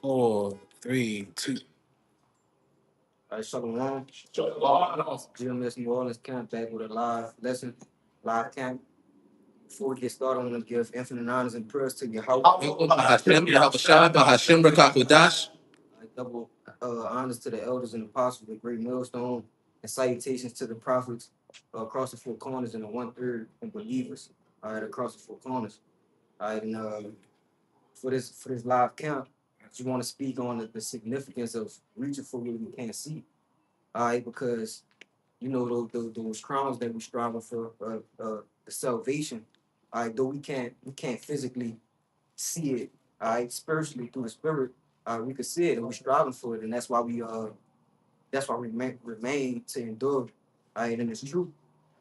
Four, three, two. All right, Shalom. GMS New Orleans camp back with a live lesson, live camp. Before we get started, I want to give infinite honors and prayers to Yahweh. Hashem, Yahushua, Hashem, Rakakudash. Double honors to the elders and apostles, the great millstone, and salutations to the prophets across the four corners and the 1/3 and believers. All right, across the four corners. All right, and for this live camp, I just want to speak on the significance of reaching for what we can't see. All right, because those crowns that we striving for, the salvation. All right, though we can't physically see it. All right, spiritually through the spirit, we can see it and we're striving for it, and that's why we remain to endure. All right, and it's true.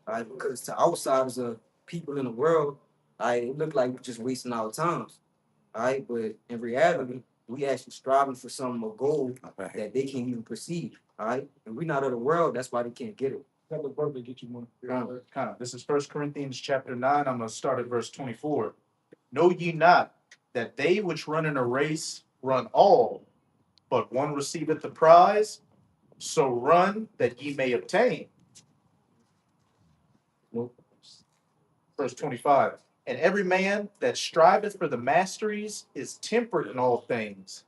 All right, because to outsiders of people in the world, all right, it look like we're just wasting our times. All right, but in reality, we actually striving for some a goal that they can't even perceive. All right, and we're not of the world. That's why they can't get it. That would probably get you one. This is First Corinthians chapter 9. I'm going to start at verse 24. Know ye not that they which run in a race run all, but one receiveth the prize? So run that ye may obtain. Verse 25. And every man that striveth for the masteries is temperate in all things.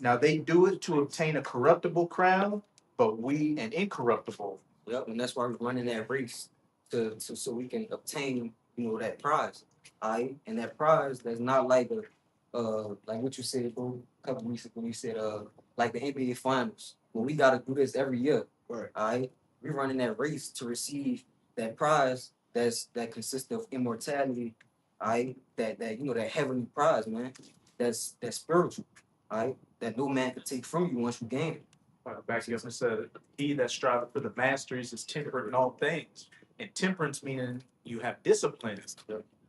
Now they do it to obtain a corruptible crown, but we an incorruptible. Yep, and that's why we're running that race so we can obtain that prize. All right, and that prize that's not like like what you said, bro, a couple weeks ago. You said like the NBA finals. Well, we gotta do this every year. Right. All right, we're running that race to receive that prize that consists of immortality. All right, that heavenly prize, man. That's spiritual. All right, that no man can take from you once you gain it. Back up and said, he that striveth for the masteries is temperate in all things. And temperance meaning you have discipline.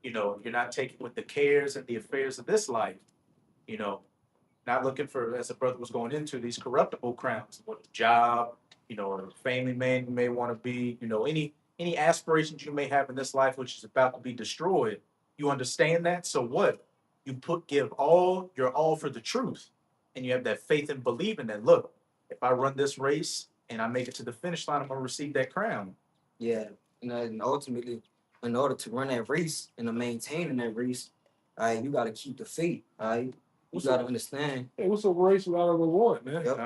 You're not taking with the cares and the affairs of this life. You know, not looking for, as the brother was going into, these corruptible crowns, what job, or family man you may want to be, any aspirations you may have in this life which is about to be destroyed. You understand that? So what? Give all your all for the truth. And you have that faith and believing that, look, if I run this race and I make it to the finish line, I'm gonna receive that crown. Yeah, and ultimately, in order to run that race and to maintain that race, you got to keep the faith. You got to understand. Hey, what's a race without a reward, man? Yep.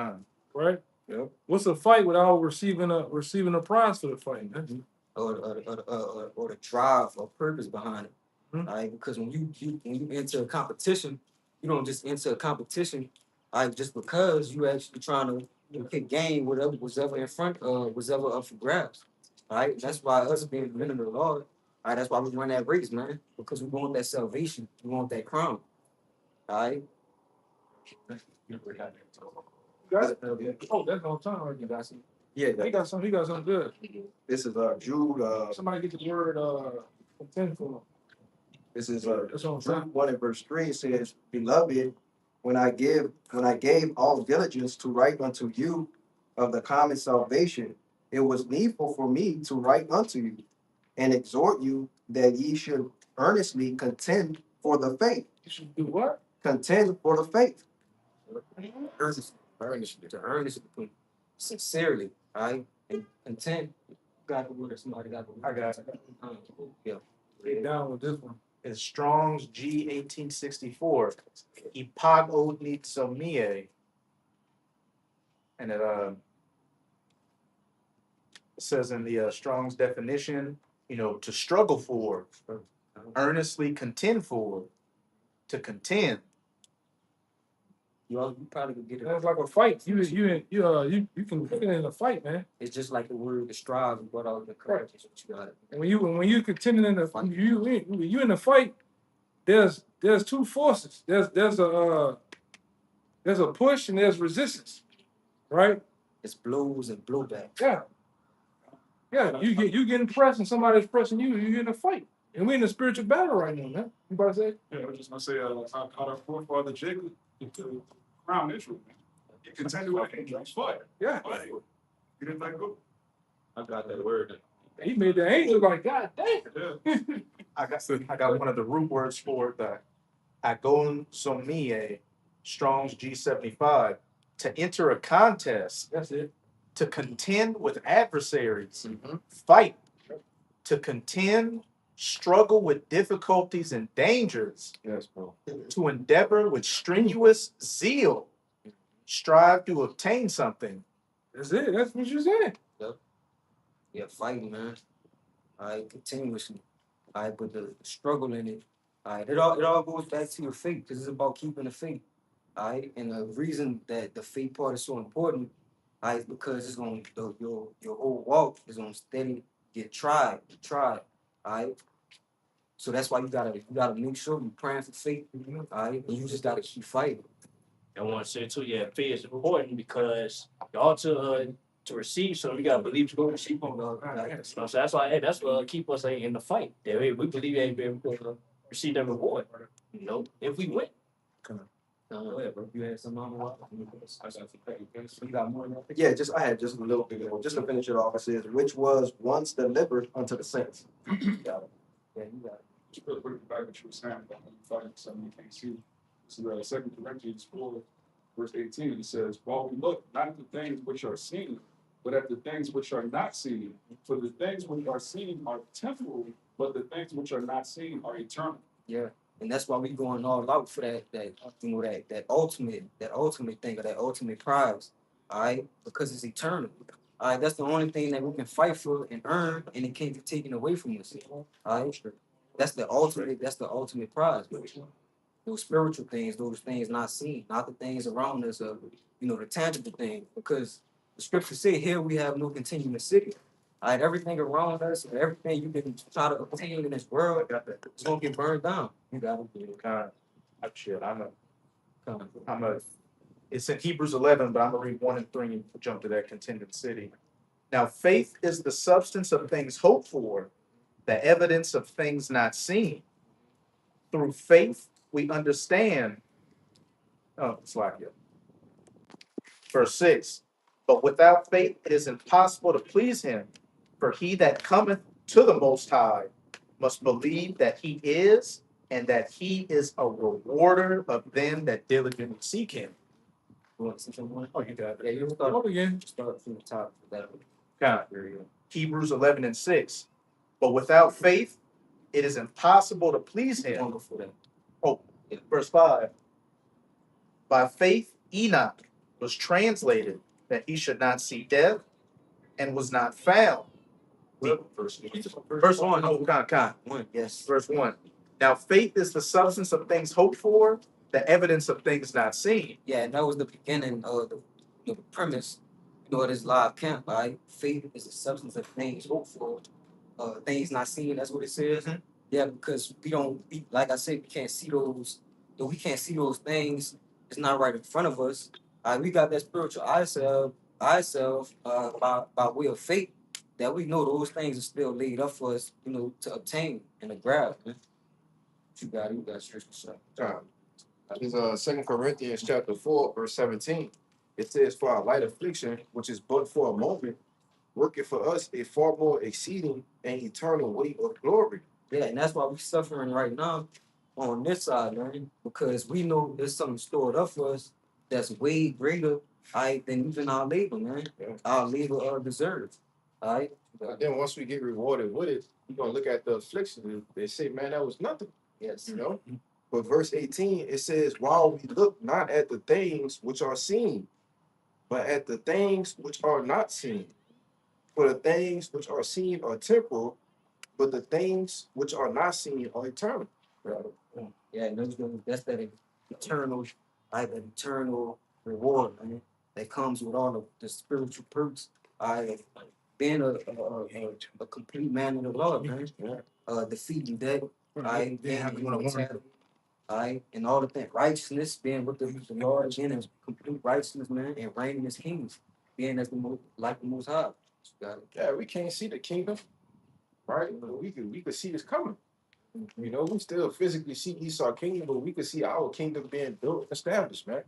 Right? Yep. What's a fight without receiving a prize for the fight, man? Mm-hmm. Or the drive or purpose behind it. Mhm. All right, because when you enter a competition, you don't just enter a competition, just because you actually trying to pick game whatever was ever in front, was ever up for grabs. All right, that's why us being men of the Lord. All right, that's why we run that race, man, because we want that salvation, we want that crown. All right. You got it? Oh, that's on time, right? You got some. Yeah, He got some. He got something good. this is Jude. Somebody get the word contend for him. This is That's on Jude time. 1 and verse 3. It says, "Beloved, when I gave all diligence to write unto you of the common salvation, it was needful for me to write unto you and exhort you that ye should earnestly contend for the faith." You should do what? Contend for the faith. Earnestly, sincerely, all right, and content. Got the word. Somebody got the word. I got it. Yeah. Get down with this one. It's Strong's G 1864. Ipag and it says in the Strong's definition, to struggle for, earnestly contend for, to contend. You probably could get it. That's like a fight. You can get in a fight, man. It's just like the word, the strive, and what all the correct. You got it. And when you contending in the you in the fight, there's two forces. There's a push and there's resistance, right? It's blows and blowback. Yeah. Yeah, you getting pressed and somebody's pressing you, you in a fight. And we're in a spiritual battle right now, man. You about to say? Yeah, I was just gonna say, how our forefather Jacob to crown Israel. He contended with angels, fire. Yeah. Fire. He didn't let go. I got that word. He made the angel like, God damn. Yeah. I got one of the root words for the agon somie, Strong's G75, to enter a contest, That's it. to contend with adversaries, Mhm. fight, to contend, struggle with difficulties and dangers, Yes, bro. to endeavor with strenuous zeal, strive to obtain something. That's it. That's what you said. Yeah, fighting, man. All right, continuously. All right, but the struggle in it. All right, it all goes back to your faith because it's about keeping the faith. All right, and the reason that the faith part is so important, all right, is because it's gonna your whole walk is gonna steady get tried. All right. So that's why you gotta make sure you're praying for faith. All right, and you just gotta keep fighting. I want to say too, yeah, faith is important because y'all to receive, so we gotta believe to go receive. So that's why, hey, that's what keep us in the fight. That way we believe that we're gonna receive that reward. You know, if we win. Go ahead, bro. You had some mama. You got more than that? Yeah, I had just a little bit more. Just to finish it off, it says, which was once delivered unto the saints. Yeah, you got it. Just real quick, back what you were saying about when you fight something you can't see. This is 2 Corinthians 4, verse 18. It says, while we look not at the things which are seen, but at the things which are not seen. For the things which are seen are temporal, but the things which are not seen are eternal. Yeah, and that's why we going all out for that ultimate thing or that ultimate prize. All right, because it's eternal. All right, that's the only thing that we can fight for and earn, and it can't be taken away from us. All right, that's the ultimate. That's the ultimate prize. But those spiritual things, those things not seen, not the things around us, the tangible things. Because the scripture say, "Here we have no continuing city." All right, everything around us, everything you can try to obtain in this world, it's gonna get burned down. You gotta do it. It's in Hebrews 11, but I'm gonna read 1 and 3 and jump to that contended city. Now, faith is the substance of things hoped for, the evidence of things not seen. Through faith, we understand. Oh, it's like it. Verse 6. But without faith, it is impossible to please him. For he that cometh to the Most High must believe that he is, and that he is a rewarder of them that diligently seek him. You want to see something? Oh, you got it. Yeah, you Start again. start from the top. That Hebrews 11 and 6. But without faith, it is impossible to please him. before that. Oh, verse 5. By faith, Enoch was translated that he should not see death and was not found. Verse 1. Oh, One, yes. Verse 1. Now, faith is the substance of things hoped for, the evidence of things not seen. Yeah, and that was the beginning of the premise, of this live camp, right? Faith is the substance of things hoped for, things not seen. That's what it says. Mhm. Yeah, because like I said, we can't see those. Though we can't see those things, it's not right in front of us. We got that spiritual ourselves, by way of faith, that we know those things are still laid up for us, to obtain and to grab. Man. You got scripture. So. It's 2 Corinthians chapter 4, verse 17. It says, for our light affliction, which is but for a moment, working for us a far more exceeding and eternal weight of glory. Yeah, and that's why we're suffering right now on this side, man, because we know there's something stored up for us that's way greater, than even our labor, man. Yeah. Our labor deserves. All right. But then once we get rewarded with it, we're gonna look at the affliction and they say, man, that was nothing, Yes. you know? But verse 18, it says, while we look not at the things which are seen, but at the things which are not seen. For the things which are seen are temporal, but the things which are not seen are eternal. Yeah, and that's that eternal, that eternal reward, man, that comes with all of the spiritual perks. Being a complete man in the Lord, man. Defeating death, and all the things, righteousness, being with the Lord, being in complete righteousness, man, and reigning as kings, being as the most high. Yeah, we can't see the kingdom, right? But we could see this coming. You know, we still physically see Esau kingdom, but we could see our kingdom being built and established, man.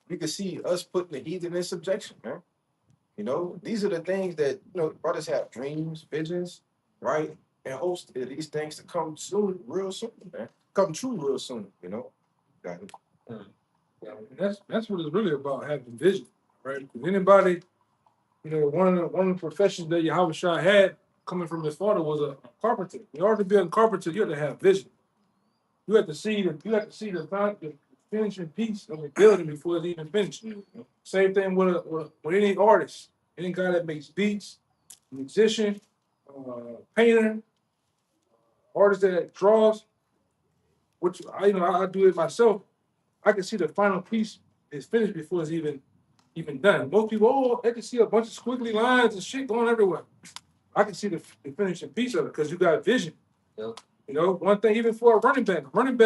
We could see us putting the heathen in subjection, man. You know, these are the things that, brothers have dreams, visions, right? And hopes of these things to come soon, real soon, man. Come true real soon, Got it. And that's what it's really about, having vision, right? Because anybody, one of the professions that Yahweh Shah had coming from his father was a carpenter. In order to be a carpenter, you have to have vision. You have to see the finishing piece of a building before it's even finished. Same thing with any artist, any guy that makes beats, musician, painter, artist that draws, which I do it myself. I can see the final piece is finished before it's even done. Most people, they can see a bunch of squiggly lines and shit going everywhere. I can see the finishing piece of it because you got vision. Yep. One thing even for a running back, one of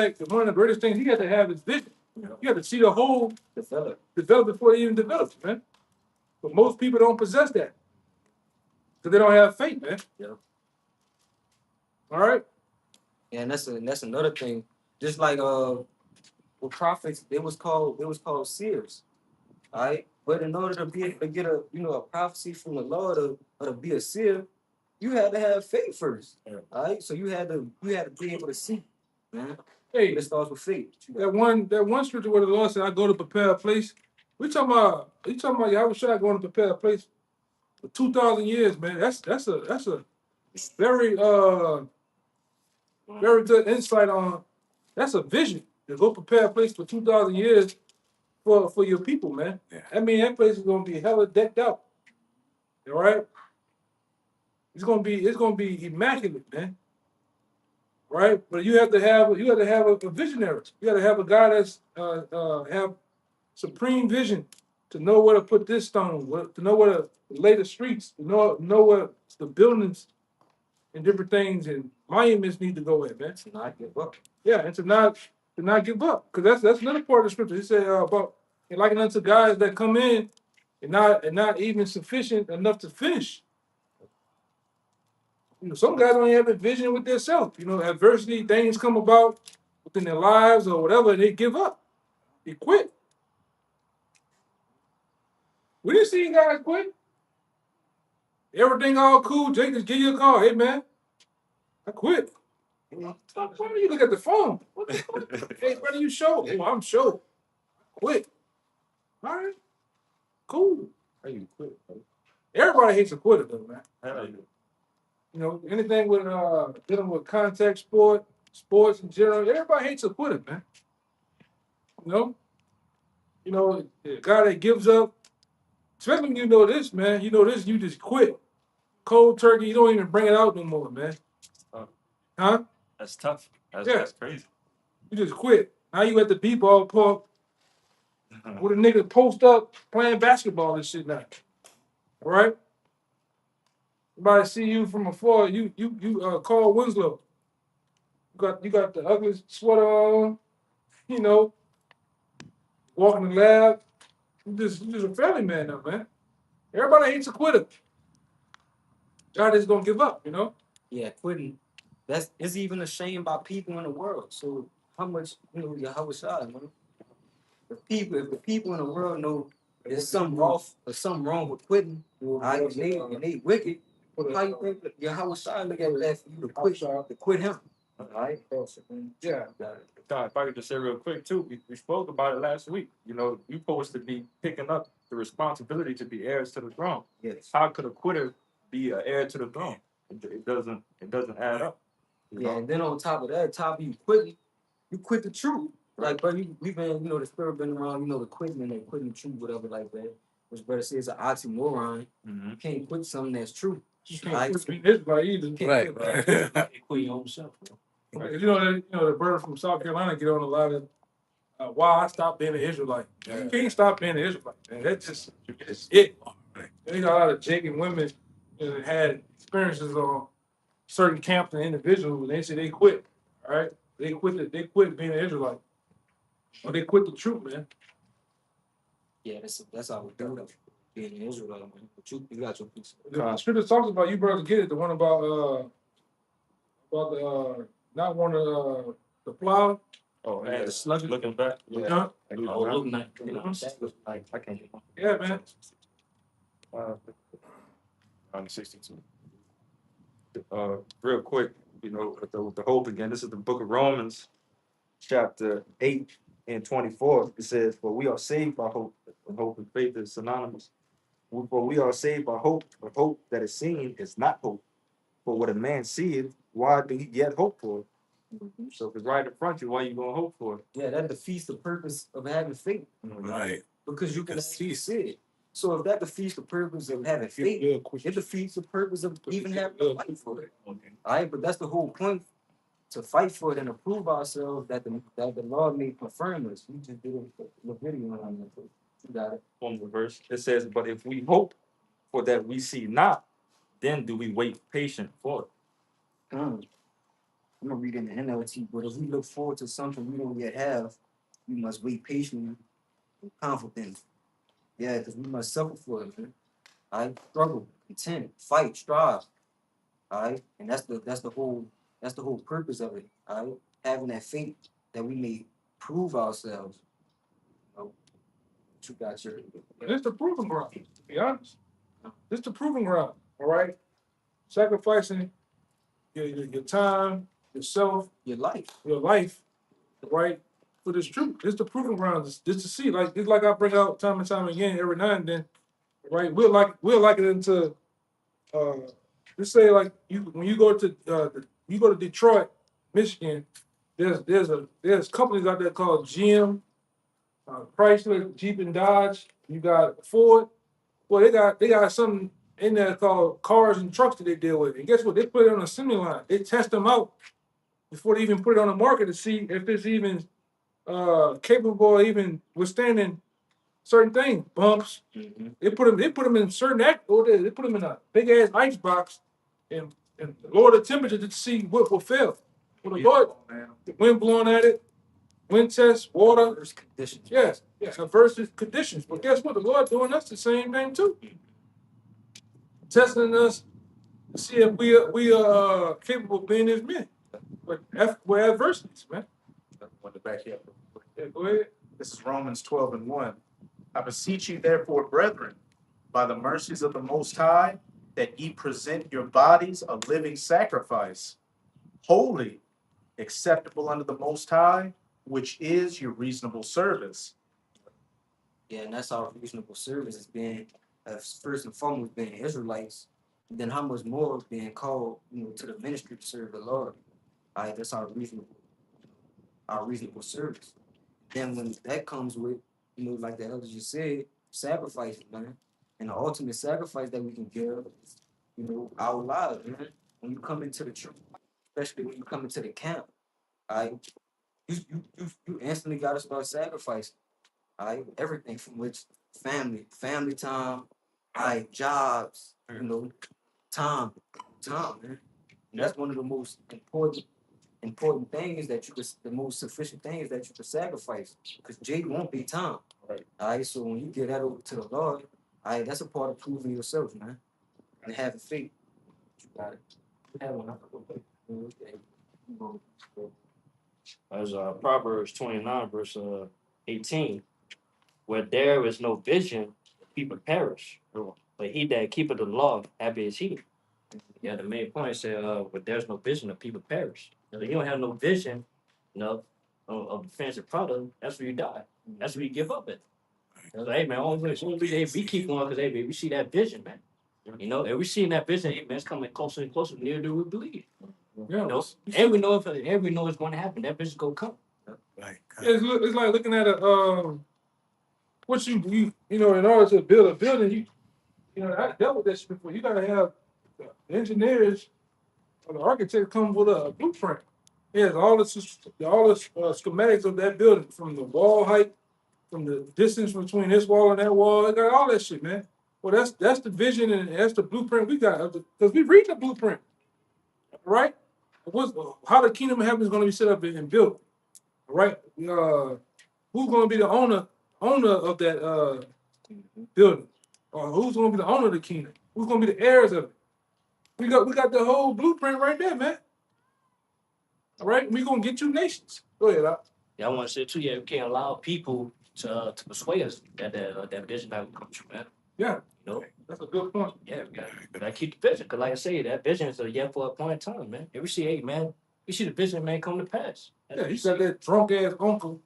the greatest things he got to have is vision. You got to see the whole develop before it even develops, man. But most people don't possess that because they don't have faith, man. Yep. All right. Yeah, and that's another thing. Just like with prophets, they was called seers. All right. But in order to be able to get a prophecy from the Lord or to be a seer, you had to have faith first. All right. So you had to be able to see, man. Hey, It starts with faith. that one scripture where the Lord said, "I go to prepare a place." You talking about Yahweh Shai going to prepare a place for 2,000 years, man. That's a very very good insight on. That's a vision to go prepare a place for 2,000 years for your people, man. Yeah. I mean, that place is gonna be hella decked out. All right. It's gonna be immaculate, man. Right? But you have to have a visionary. You got to have a guy that's have supreme vision to know where to put this stone, to know where to lay the streets, to know where the buildings and different things and monuments need to go in, man. To not give up. Yeah, and to not give up, because that's another part of the scripture. He said about likened unto guys that come in and not even sufficient enough to finish. Some guys don't have a vision with themselves. Adversity, things come about within their lives or whatever, and they give up. They quit. We didn't see guys quit. Everything all cool. Jake just give you a call. Hey, man, I quit. Why do you look at the phone? Hey, brother, you show? Oh, I'm sure. Quit. All right. Cool. How you quit, bro? Everybody hates a quitter, though, man. Hell yeah. Anything with dealing with contact sports in general, everybody hates a quitter, man. The guy that gives up, especially when you know this, man, you just quit. Cold turkey, you don't even bring it out no more, man. Huh? That's tough. That's crazy. You just quit. Now you at the b-ball park with a nigga post up playing basketball and shit now. All right? Everybody see you from afar. You Carl Winslow. You got the ugly sweater on, walking the lab. You just a family man now, man. Everybody hates a quitter. God is gonna give up, Yeah, quitting. It's even a shame by people in the world. So how much Yahweh Shai, man? If the people in the world know there's something wrong with quitting, and they wicked, how you think that Yahweh Shai look at that for you to quit him? All right. Yeah. God, if I could just say real quick too, we spoke about it last week. You supposed to be picking up the responsibility to be heirs to the throne. Yes. How could a quitter be an heir to the throne? It doesn't add up. Yeah, and then on top of you quit the truth. Like, bro, we've been, the spirit been around, the quitting and quitting the truth, whatever like that. Which brother says an oxymoron. Mm-hmm. You can't quit something that's true. You can't quit Israel either. Right. Quit your own self, bro. Okay, the brother from South Carolina get on a lot of why I stopped being an Israelite. You can't stop being an Israelite, man. That's just it. There's a lot of Jacob women that had experiences on certain camps and individuals, and they say they quit. All right, they quit being an Israelite, or they quit the truth, man. Yeah, that's how we do it. Being an Israelite, man. But you got your piece. The scripture talks about, you brothers get it, the one about the not want to the plow. Oh, Man, yeah. the slugger. Looking back. Huh? Oh, look nice. I can't get one. Yeah, man. On 62. Real quick, with the hope again. This is the book of Romans, chapter 8 in 24, it says, "For we are saved by hope, and hope and faith is synonymous. For we are saved by hope, but hope that is seen is not hope. For what a man seeth, why do he yet hope for? So if it's right in front of you, why you gonna hope for it?" Yeah, that defeats the purpose of having faith. Right. Because you can Yes. see it. So if that defeats the purpose of having faith, Yeah, quick. it defeats the purpose of even having to Yeah. fight for it. All right, but that's the whole point, to fight for it and to prove ourselves that the Lord may confirm us. We just did a video on that. You got it. On the verse, it says, "But if we hope for that we see not, then do we wait patient for it." I'm gonna read in the NLT, but if we look forward to something we don't yet have, we must wait patiently and confident. Yeah, because we must suffer for it, man. All right, struggle, contend, fight, strive. All right, and that's the whole purpose of it. All right, having that faith that we may prove ourselves. You know, you got your It's the proving ground, to be honest. It's the proving ground, all right? Sacrificing your time, yourself, life. your life, right? For this truth. It's the proving ground. Just to see, like, it's like I bring out time and time again every now and then, right? We'll like it into let's say like when you go to Detroit, Michigan, there's companies out there called GM, Chrysler, Jeep and Dodge. You got Ford. Well, they got something in there called cars and trucks that they deal with. And guess what? They put it on an assembly line. They test them out before they even put it on the market to see if it's even capable of even withstanding certain things, bumps. They put them in certain they put them in a big ass ice box and lower the temperature to see what will fail. Well, the Lord, the wind blowing at it, wind test, water. First conditions. Yes, adverse conditions. But guess what? The Lord doing us the same thing too. Testing us to see if we are capable of being His men. But with adversities, man. I want to back you up. Yeah, go ahead. This is Romans 12:1. I beseech you, therefore, brethren, by the mercies of the Most High, that ye present your bodies a living sacrifice, holy, acceptable unto the Most High, which is your reasonable service. Yeah, and that's our reasonable service is being first and foremost being Israelites. Then how much more being called, to the ministry to serve the Lord. All right, that's our reasonable service. Then when that comes with, like the elder just said, sacrifice, man. And the ultimate sacrifice that we can give is, our lives, man. When you come into the church, especially when you come into the camp, all right, you instantly gotta start sacrificing. All right, everything from which family time, all right, jobs, time, man. And that's one of the most important things the most sufficient things that you can sacrifice. Because Jade won't be time. Right. All right, so when you get that over to the Lord, all right, that's a part of proving yourself, man. And having faith. You got it. Have one. As Proverbs 29, verse 18, where there is no vision, people perish. But he that keepeth the law, happy is he. Yeah, the main point said, where there's no vision, the people perish. If you don't have no vision, of the fancy product, that's where you die. That's where you give up at. Hey man, only we keep going because we see that vision, man. And we seeing that vision, hey man, it's coming closer and closer, near to we believe. Yeah, And we know it's going to happen. That vision gonna come. Right. it's like looking at what you in order to build a building, I dealt with this before. You gotta have the engineers or the architect come with a blueprint. It has all the schematics of that building, from the wall height, from the distance between this wall and that wall. It got all that shit, man. Well, that's the vision and that's the blueprint we got, because we read the blueprint, right? How the kingdom of heaven is going to be set up and built, right? Who's going to be the owner of that building, or who's going to be the owner of the kingdom? Who's going to be the heirs of it? We got the whole blueprint right there, man. All right, we gonna get you nations. Go ahead, Al. Yeah, I want to say too. Yeah, we can't allow people to persuade us that vision not come true, man. Yeah, You know? that's a good point. Yeah, we gotta keep the vision, because like I say, that vision is yet for a point in time, man. And we see, hey man, we see the vision, man, come to pass. Yeah, he got that drunk ass uncle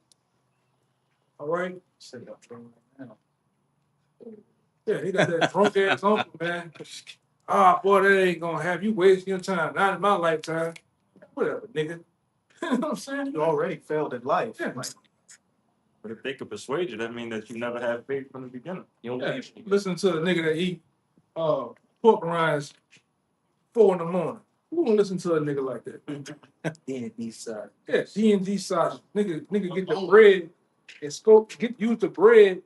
All right. Sit up for right now. Yeah, he got that drunk ass uncle, man. Ah, boy, that ain't gonna have you wasting your time. Not in my lifetime. Whatever, nigga. You know what I'm saying? You already failed in life. Yeah. Like, But if they could persuade you, that means that you never had faith from the beginning. You don't Yeah, believe me. listen to a nigga that eat pork rinds 4 in the morning. Who gonna listen to a nigga like that? D&D side. Yeah, D&D sausage. Nigga get the bread and use the bread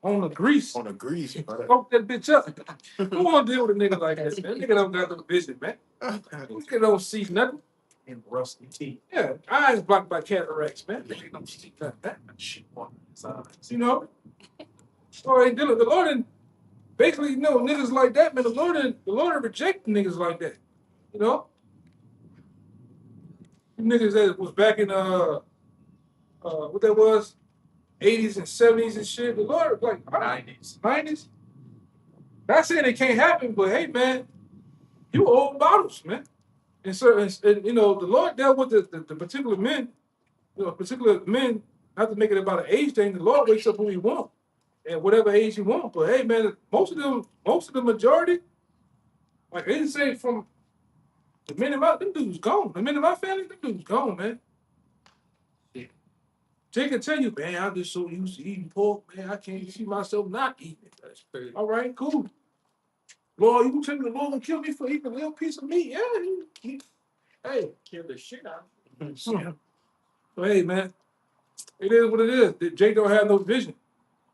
on the grease. On the grease, brother. Scope that bitch up. Who wanna deal with a nigga like that, man? Nigga don't got no vision, man. Nigga don't see nothing. in rusty teeth. Yeah, eyes blocked by cataracts, man. Nigga don't see nothing. Shit on his eyes. You know? Or ain't dealing. The Lord didn't basically, you know, niggas like that, man. The Lord didn't reject niggas like that. You know? Niggas that was back in what that was, 80s and 70s and shit. The Lord, like 90s. 90s. Not saying it can't happen, but hey, man, you old bottles, man. And so, and, you know, the Lord dealt with the particular men, you know, particular men, not to make it about an age thing. The Lord wakes up who He want, at whatever age He want. But hey, man, most of the majority, like they didn't say from the men in my, them dudes gone. The men in my family, them dudes gone, man. Jay can tell you, man, I'm just so used to eating pork, man. I can't see myself not eating it. That's crazy. All right, cool. Lord, you tell me the Lord gonna kill me for eating a little piece of meat? Yeah. Hey, Kill the shit out. so, hey, man, it is what it is. Jay don't have no vision,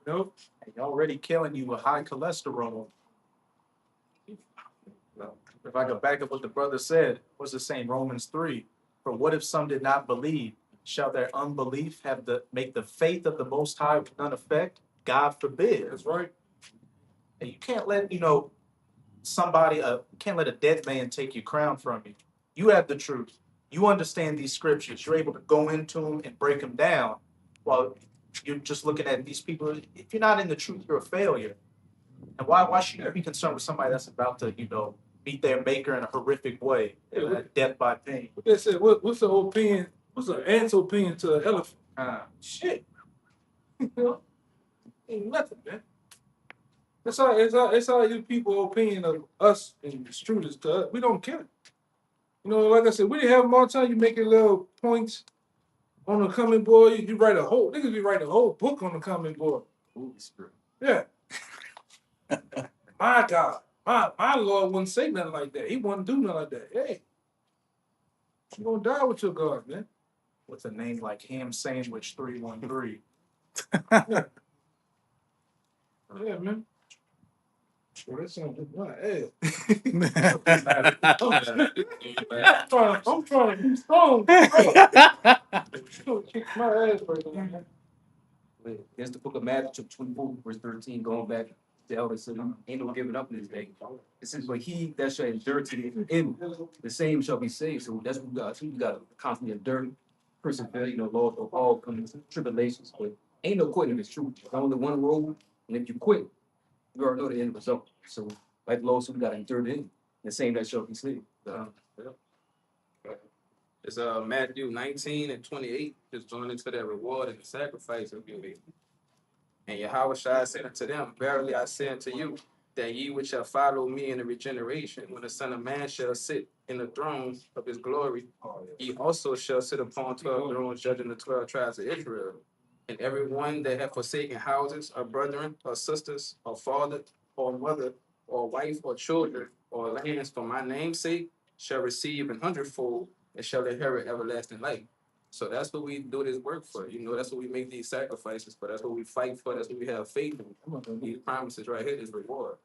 you know. They already killing you with high cholesterol. If I go back up what the brother said, what's the same? Romans 3. For what if some did not believe? Shall their unbelief make the faith of the Most High of none effect? God forbid. That's right. And you can't let, can't let a dead man take your crown from you. You have the truth. You understand these scriptures. You're able to go into them and break them down. While you're just looking at these people. If you're not in the truth, you're a failure. And why should you be concerned with somebody that's about to, meet their maker in a horrific way, death by pain? What they said, what's the opinion? What's an ant's opinion to an elephant? Shit. You know? Ain't nothing, man. That's how you people opinion of us and the students to us. We don't care. You know, like I said, we didn't have them all the time. You making little points on the comment board. You write niggas be writing a whole book on the comment board. Yeah. My God. My Lord wouldn't say nothing like that. He wouldn't do nothing like that. Hey. You gonna die with your God, man. With a name like Ham Sandwich 313. Yeah, man. Well, that sounds like my ass. I'm trying to be strong. Kick my ass right now. Here's the book of Matthew, chapter 24, verse 13, going back to the elder said, ain't no giving up in this day. It says, but he that shall endure to the end, the same shall be saved. So that's what we got. So you got to constantly endure, persevere, Lord, of all coming tribulations. But ain't no quitting if it's true. There's only one road, and if you quit, you already know the end result. So, like the Lord said, we got to endure the end. The same that shall be saved. It's Matthew 19 and 28. Just join into that reward and the sacrifice of you. And Yahushua said unto them, verily I say unto you, that ye which shall follow me in the regeneration, when the Son of Man shall sit in the throne of his glory, ye also shall sit upon 12 thrones, judging the 12 tribes of Israel. And every one that hath forsaken houses, or brethren, or sisters, or father, or mother, or wife, or children, or lands for my name's sake, shall receive 100-fold, and shall inherit everlasting life. So that's what we do this work for. That's what we make these sacrifices for. That's what we fight for. That's what we have faith in. These promises right here is reward.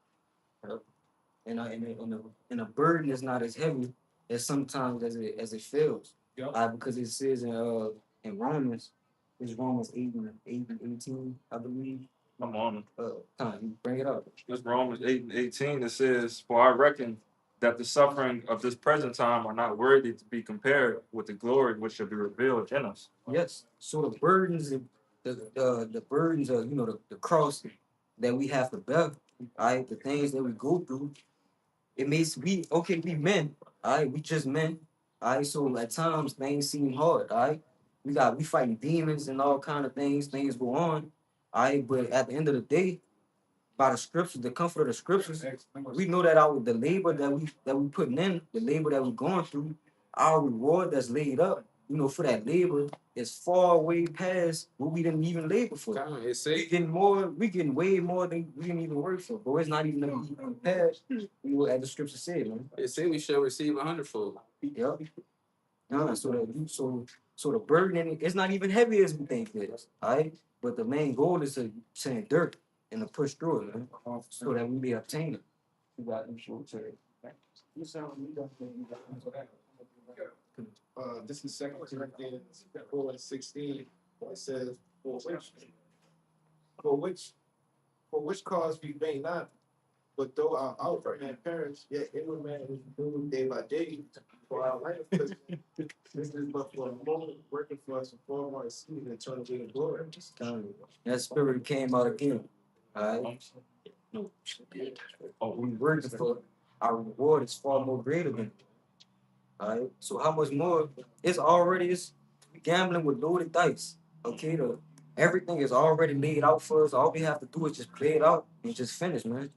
And a burden is not as heavy as sometimes as it feels. Yep. Because it says in Romans, it's Romans 8 and 18, I believe. Come on. You bring it up. It's Romans 8 and 18. It says, for I reckon that the suffering of this present time are not worthy to be compared with the glory which shall be revealed in us. Yes. So the burdens, the burdens of the cross that we have to bear, the things that we go through, it makes we men, we just men, so at times things seem hard, we fighting demons and all kind of things. Things go on. All right, but at the end of the day, by the scriptures, the comfort of the scriptures, we know that the labor that we putting in, the labor that we're going through, our reward that's laid up, for that labor is far way past what we didn't even labor for. Come on, it We say getting more, we getting way more than we didn't even work for. But it's not even past, as the scripture said, man. we shall receive 100-fold. Yep. So the burden it's not even heavy as we think it is. All right. But the main goal is to endure and to push through it, man, so that we may obtain it. This is Second Corinthians 4:16. It says, for which cause we faint not, but though our outward man perish, yet inward man is renewed day by day. For our life, this is but for a moment, working for us and for our seed and eternity and glory. That spirit came out again. All right. We working for our reward is far more greater than. All right. So how much more? It's gambling with loaded dice. Okay. Everything is already laid out for us. All we have to do is just play it out and just finish, man.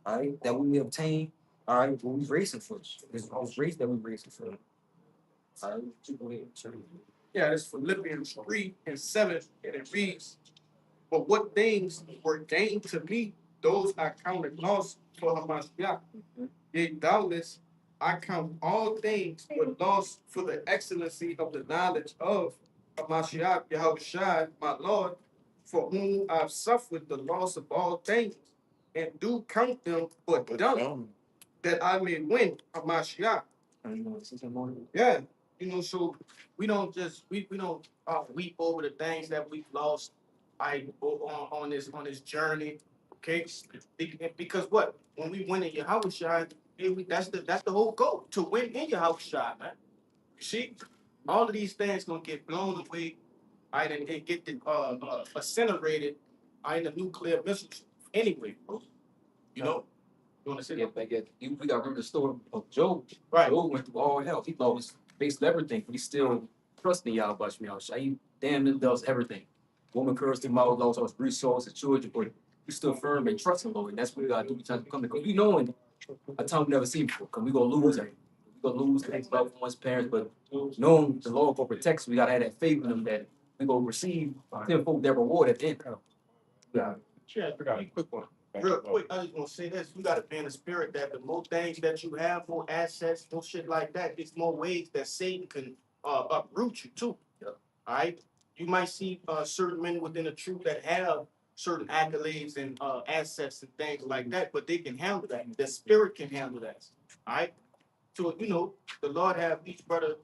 All right. That we may obtain. All right. What we racing for? This race that we racing for. All right. Yeah, it's Philippians 3:7, and it reads, "But what things were gained to me, those I counted loss for Hamashiach. Yea, doubtless I count all things but loss for the excellency of the knowledge of Hamashiach Yahushua, my Lord, for whom I've suffered the loss of all things, and do count them but dung, that I may win Hamashiach." Yeah, so we don't just we don't weep over the things that we've lost. On this journey, okay? Because what when we win in Yahushua, that's the whole goal, to win in Yahushua, man. You see, all of these things gonna get blown away, and get incinerated, in the nuclear missiles anyway, bro. You want to say that? We got to remember the story of Job. Right. Job went through all hell. He lost basically everything, but he still trusted Yahweh Shemiyah. He damn it does everything. Woman cursed him out, lost his resources, children, but he stood firm and trusted Lord. And that's what we got to do. We try to come because we know in a time we never seen before, because we're going to lose everything. We're going to lose things about one's parents, but knowing the Lord will protect us, we got to have that faith in them that we're going to receive tenfold their reward at the end. Yeah, quick one. Real quick, I just want to say this. You got to be in the spirit that the more things that you have, more assets, more shit like that, there's more ways that Satan can uproot you too. All right? You might see certain men within the truth that have certain accolades and assets and things like that, but they can handle that. The spirit can handle that. All right? So, the Lord have each brother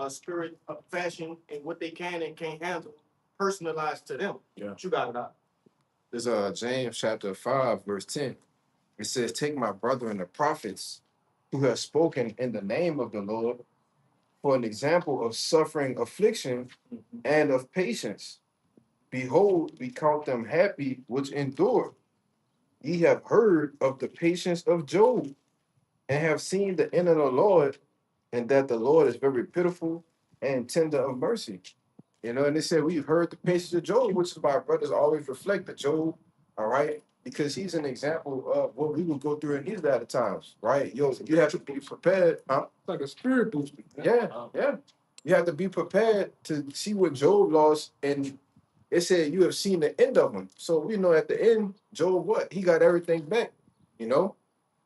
spirit fashion and what they can and can't handle personalized to them. Yeah. But you got it out. There's James chapter 5, verse 10. It says, "Take my brethren the prophets who have spoken in the name of the Lord for an example of suffering, affliction, and of patience. Behold, we count them happy which endure. Ye have heard of the patience of Job, and have seen the end of the Lord, and that the Lord is very pitiful and tender of mercy." And they said, we've heard the patience of Job, which is why our brothers always reflect the Job, all right? Because he's an example of what we will go through in these latter times, right? You have to be prepared. It's like a spirit booster. Yeah. You have to be prepared to see what Job lost. And it said, you have seen the end of him. So we know at the end, Job, what? He got everything back, And what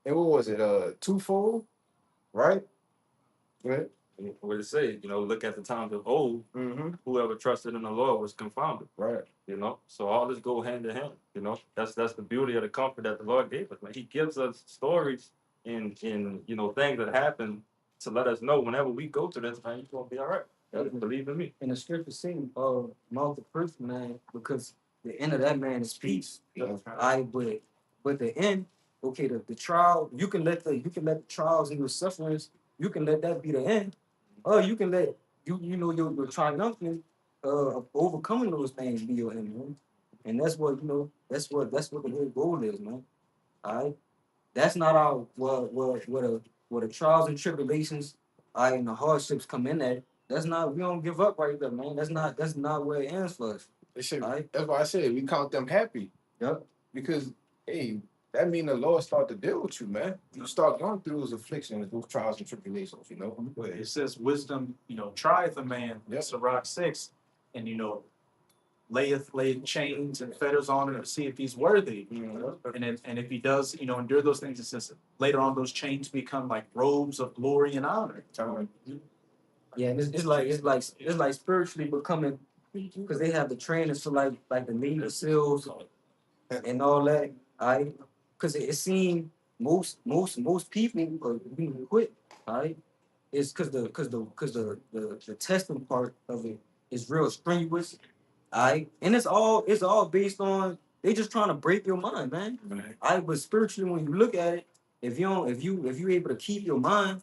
was it? Twofold, right? Right. What did it say? Look at the times of old. Mm-hmm. Whoever trusted in the Lord was confounded. Right. So all this go hand in hand. That's the beauty of the comfort that the Lord gave us. Man, He gives us stories in things that happen to let us know whenever we go through this, man, you're gonna be all right. Believe in me. And the scripture saying, mouth of first man, because the end of that man is peace. But the end, okay, the trial, you can let the trials and your sufferings, you can let that be the end. Or you can let your triumphant overcoming those things be your end, man. And that's what that's what the whole goal is, man. All right. That's not our where the trials and tribulations and the hardships come in at. That's not, we don't give up right there, man. That's not where it ends for us. They should, Alright. that's why I said we count them happy. Yep. Because hey, that mean the Lord start to deal with you, man. You start going through those afflictions, those trials and tribulations, you know. But it says wisdom, trieth a man. Yep. Sirach 6, and layeth chains and fetters on him to see if he's worthy. And if he does, endure those things, it says later on those chains become like robes of glory and honor. Yeah, and it's like spiritually becoming, because they have the trainers for like the Navy SEALs and all that. Because it seemed most people quit. It's because the testing part of it is real strenuous. And it's all based on they just trying to break your mind, man. But spiritually, when you look at it, if you're able to keep your mind,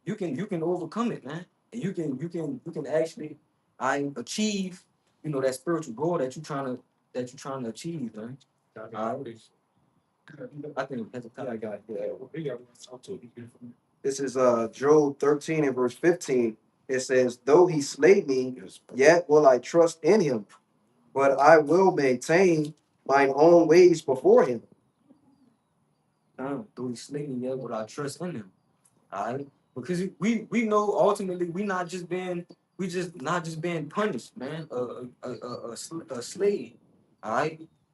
you can overcome it, man. And you can actually achieve, that spiritual goal that you're trying to achieve, man. I think that's a I got This is Job 13 and verse 15. It says, though he slay me, yet will I trust in him, but I will maintain mine own ways before him. Though he slay me, yet will I trust in him. Because we know ultimately we not just being punished, man. A slave.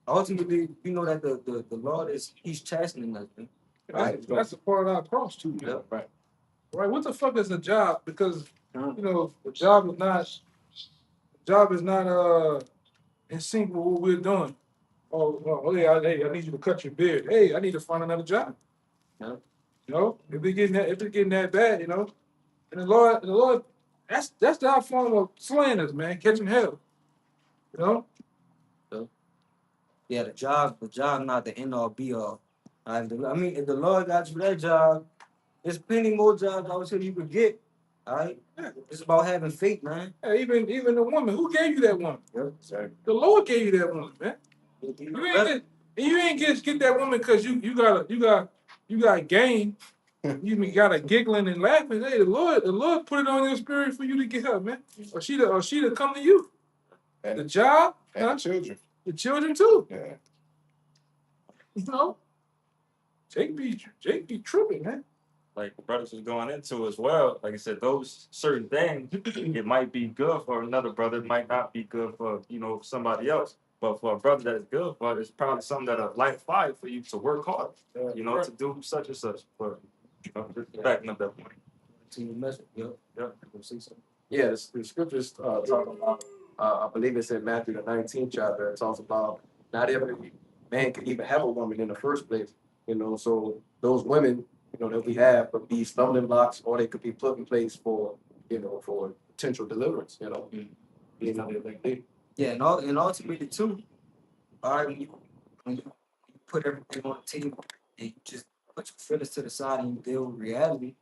Ultimately, we know that the Lord he's chastening us, man. That's a part of our cross too. Yeah. Right. Right. What the fuck is a job? Because the job is not in sync with what we're doing. Hey, I need you to cut your beard. Hey, I need to find another job. Yeah. If it's getting that bad, and the Lord, that's our form of slaying us, man, catching hell. Yeah, the job not the end all be all. If the Lord got you that job, there's plenty more jobs out here you could get. It's about having faith, man. Yeah, even the woman, who gave you that woman? Yep, sorry. The Lord gave you that woman, man. You ain't get that woman because you got game. You got a giggling and laughing. Hey, the Lord put it on your spirit for you to get her, man. Or she to come to you. And the job, and children. The children too. Yeah. Jake be tripping, man. Like brothers is going into as well. Like I said, those certain things, it might be good for another brother, it might not be good for somebody else. But for a brother that's good for it, it's probably something that a life fight for you to work hard, to do such and such. But just backing up that point. To your message, yep. Yeah, the scriptures talk about, I believe it's in Matthew the 19th chapter, it talks about not every man can even have a woman in the first place, so those women, that we have could be stumbling blocks, or they could be put in place for potential deliverance, Yeah, and ultimately too, when you put everything on the table and you just put your feelings to the side and you deal with reality,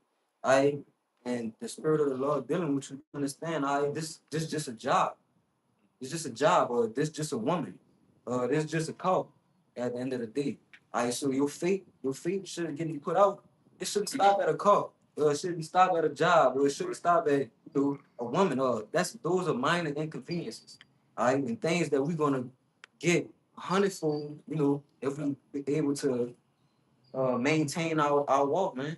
and the spirit of the Lord dealing with you, understand, this just a job. It's just a job, or this just a woman, or this just a call at the end of the day. So your faith shouldn't get you put out. It shouldn't stop at a call, or it shouldn't stop at a job, or it shouldn't stop at a woman, or those are minor inconveniences. And things that we're gonna get hundredfold, if we be able to maintain our walk, man.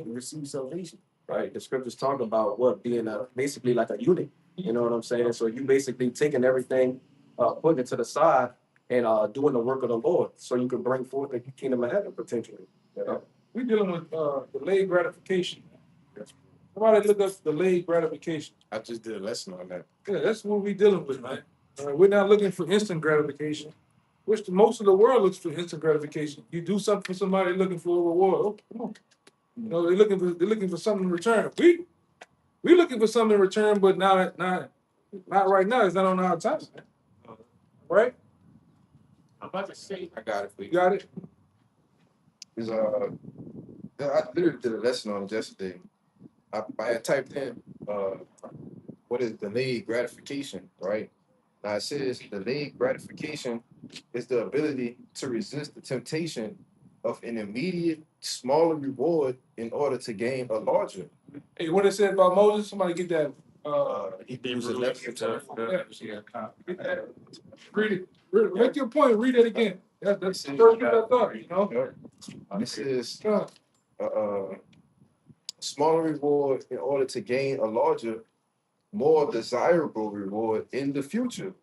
Receive salvation. Right, the scriptures talk about what being basically like a unit. You know what I'm saying? So you basically taking everything, putting it to the side, and doing the work of the Lord, so you can bring forth the kingdom of heaven potentially. We're dealing with delayed gratification. Somebody look up delayed gratification. I just did a lesson on that. Yeah, that's what we're dealing with, man. We're not looking for instant gratification, which most of the world looks for instant gratification. You do something for somebody looking for a reward. Oh, come on. They're looking for something in return. We looking for something in return, but not right now. It's not on our time, man. Right? I'm about to say, I got it for You you. got it? Is I literally did a lesson on it yesterday. I had typed in what is delayed gratification, right? Now it says delayed gratification is the ability to resist the temptation of an immediate smaller reward in order to gain a larger. Hey, what it said about Moses? Somebody get that. Hebrews 11. Get that. Read it. Make your point. Read it again. That's the first thing I thought. You know. This is Uh, smaller reward in order to gain a larger, more desirable reward in the future.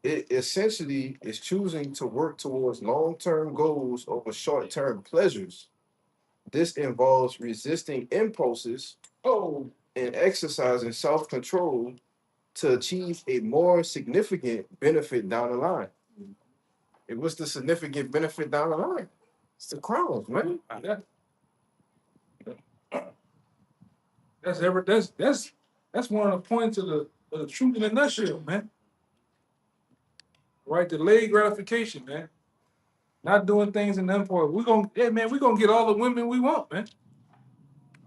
It essentially is choosing to work towards long-term goals over short-term pleasures. This involves resisting impulses oh, and exercising self-control to achieve a more significant benefit down the line. And what's the significant benefit down the line? It's the crowns, man. that's one of the points of the truth in a nutshell, man. Right, delayed gratification, man. Not doing things in the import. We're gonna get all the women we want, man.